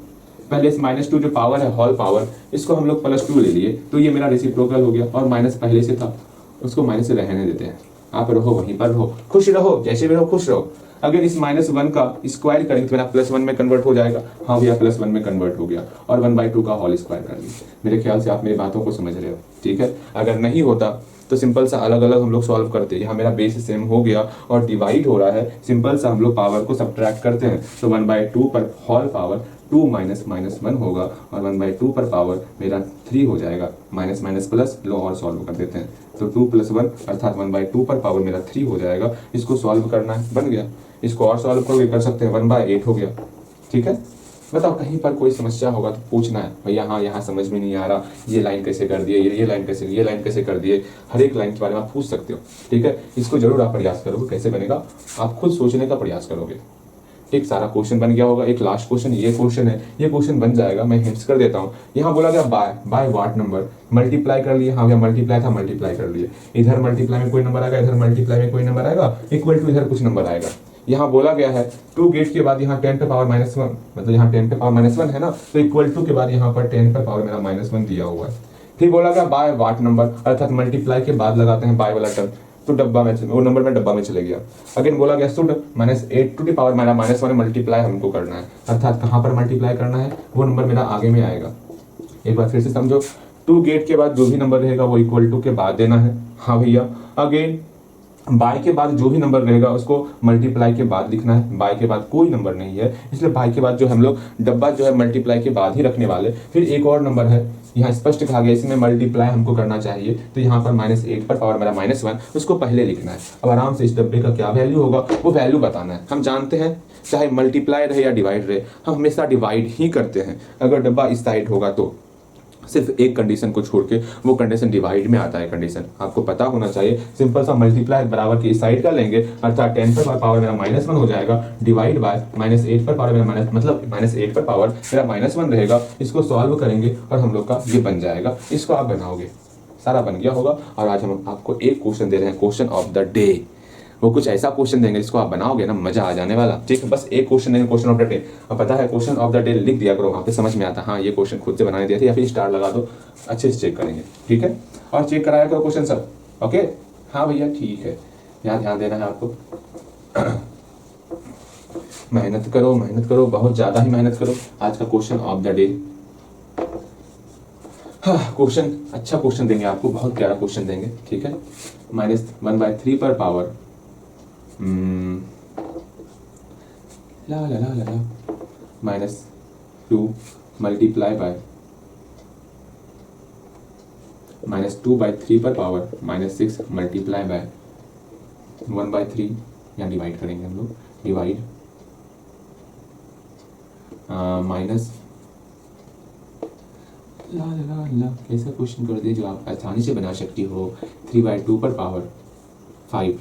पहले इस -2 जो पावर है होल पावर, इसको हम लोग +2 ले लिए, तो ये मेरा रेसिप्रोकल हो गया, और माइनस पहले से था उसको माइनस से रहने देते हैं, आप रहो वहीं पर रहो, खुश रहो, जैसे भी रहो खुश रहो। अगर इस -1 का स्क्वायर करेंगे तो मेरा +1 में कन्वर्ट हो जाएगा, हाँ भैया +1 में कन्वर्ट हो गया, और 1/2 का होल स्क्वायर कर लीजिए। मेरे ख्याल से आप मेरी बातों को समझ रहे हो, ठीक है। अगर नहीं होता तो सिंपल सा अलग अलग हम लोग सॉल्व करते, यहाँ मेरा बेस सेम हो गया और डिवाइड हो रहा है, सिंपल सा हम लोग पावर को सब्ट्रैक्ट करते हैं, तो 1/2 पर होल पावर 2 -1 होगा, और 1/2 पर पावर मेरा 3 हो जाएगा, माइनस माइनस प्लस, लो और सॉल्व कर देते हैं, तो 2 + 1 अर्थात 1/2 पर पावर मेरा 3 हो जाएगा। इसको सॉल्व करना है, बन गया। इसको और सॉल्व करोगे कर सकते हैं, 1/8 हो गया, ठीक है। बताओ कहीं पर कोई समस्या होगा तो पूछना है भैया, हाँ यहाँ समझ में नहीं आ रहा, ये लाइन कैसे कर दिए, ये लाइन कैसे कर दिए, हर एक लाइन के बारे में आप पूछ सकते हो, ठीक है। इसको जरूर आप प्रयास करोगे, कैसे बनेगा आप खुद सोचने का प्रयास करोगे, ठीक। सारा क्वेश्चन बन गया होगा, एक लास्ट क्वेश्चन ये क्वेश्चन है, ये क्वेश्चन बन जाएगा, मैं हिंट्स कर देता हूँ। यहाँ बोला गया बाय व्हाट नंबर, मल्टीप्लाई कर लिए, हाँ भैया मल्टीप्लाई था, मल्टीप्लाई कर लिए, इधर मल्टीप्लाई में कोई नंबर आएगा, इधर मल्टीप्लाई में कोई नंबर आएगा, इक्वल टू इधर कुछ नंबर आएगा। यहाँ बोला गया है 2 गेट के बाद यहाँ 10 पे पावर -1, मतलब यहाँ 10 पे पावर -1 है ना, तो इक्वल टू के बाद यहाँ पर 10 पे पावर मेरा -1 दिया हुआ है। फिर बोला गया बाय व्हाट नंबर, अर्थात मल्टीप्लाई के बाद लगाते हैं बाय वाला टर्म, तो डब्बा में वो नंबर में डब्बा में चले गया। अगेन बोला गया शुड -8 टू द पावर मेरा -1 मल्टीप्लाई हमको करना है, अर्थात कहाँ पर मल्टीप्लाई करना है, वो नंबर मेरा आगे में आएगा। एक बार फिर से समझो, 2 गेट के बाद जो भी नंबर रहेगा वो इक्वल टू के बाद देना है, हाँ भैया। अगेन बाय के बाद जो भी नंबर रहेगा उसको मल्टीप्लाई के बाद लिखना है, बाय के बाद कोई नंबर नहीं है, इसलिए बाय के बाद जो हम लोग डब्बा जो है मल्टीप्लाई के बाद ही रखने वाले। फिर एक और नंबर है, यहाँ स्पष्ट कहा गया इसमें मल्टीप्लाई हमको करना चाहिए, तो यहाँ पर -8 पर पावर मेरा -1, उसको पहले लिखना है। अब आराम से इस डब्बे का क्या वैल्यू होगा वो वैल्यू बताना है। हम जानते हैं चाहे मल्टीप्लाई रहे या डिवाइड रहे, हम हमेशा डिवाइड ही करते हैं। अगर डब्बा इस साइड होगा तो सिर्फ एक कंडीशन को छोड़ के, वो कंडीशन डिवाइड में आता है कंडीशन, आपको पता होना चाहिए। सिंपल सा मल्टीप्लाई बराबर की इस साइड का लेंगे, अर्थात 10 पर पावर मेरा -1 हो जाएगा, डिवाइड बाय -8 पर पावर मेरा मतलब -8 पर पावर मेरा -1 रहेगा। इसको सॉल्व करेंगे और हम लोग का ये बन जाएगा। इसको आप बनाओगे, सारा बन गया होगा। और आज हम आपको एक क्वेश्चन दे रहे हैं, क्वेश्चन ऑफ द डे। वो कुछ ऐसा क्वेश्चन देंगे जिसको आप बनाओगे ना, मजा आ जाने वाला। ठीक है, बस एक क्वेश्चन देंगे, क्वेश्चन ऑफ द डे। अब पता है क्वेश्चन ऑफ द डे लिख दिया करो, वहाँ पे समझ में आता है हाँ ये क्वेश्चन खुद से बनाने दिया था, या फिर स्टार लगा दो, अच्छे से चेक करेंगे। ठीक है, और चेक कराया करो क्वेश्चन सब। ओके, हाँ भैया ठीक है, यहाँ ध्यान देना है आपको। मेहनत करो, मेहनत करो, बहुत ज्यादा ही मेहनत करो। आज का क्वेश्चन ऑफ द डे, हाँ क्वेश्चन अच्छा क्वेश्चन देंगे आपको, बहुत प्यारा क्वेश्चन देंगे। ठीक है, -1/3 पर पावर ला ला ला ला ला -2 मल्टीप्लाई बाय -2/3 पर पावर -6 मल्टीप्लाई बाय 1/3, या डिवाइड करेंगे हम लोग, डिवाइड माइनस ला ला ला ला, कैसा क्वेश्चन कर दिए जो आप आसानी से बना सकती हो, 3/2 पर पावर 5।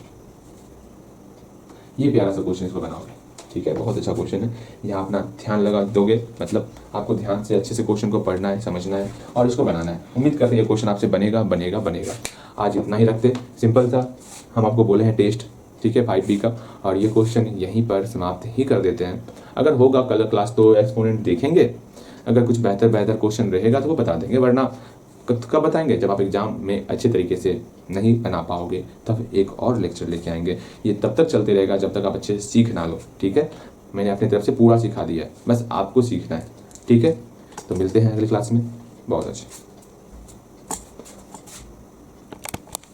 ये प्यारा सा क्वेश्चन, इसको बनाओगे। ठीक है, बहुत अच्छा क्वेश्चन है। यहाँ अपना ध्यान लगा दोगे, मतलब आपको ध्यान से अच्छे से क्वेश्चन को पढ़ना है, समझना है और इसको बनाना है। उम्मीद करते हैं ये क्वेश्चन आपसे बनेगा बनेगा बनेगा। आज इतना ही रखते, सिंपल सा हम आपको बोले हैं टेस्ट, ठीक है 5B का, और ये क्वेश्चन यहीं पर समाप्त ही कर देते हैं। अगर होगा कल क्लास तो एक्सपोनेंट देखेंगे, अगर कुछ बेहतर क्वेश्चन रहेगा तो वो बता देंगे, वरना कब बताएंगे, जब आप एग्जाम में अच्छे तरीके से नहीं बना पाओगे तब एक और लेक्चर लेके आएंगे। ये तब तक चलते रहेगा जब तक आप अच्छे से सीख ना लो। ठीक है, मैंने अपनी तरफ से पूरा सिखा दिया है, बस आपको सीखना है। ठीक है, तो मिलते हैं अगली क्लास में। बहुत अच्छा।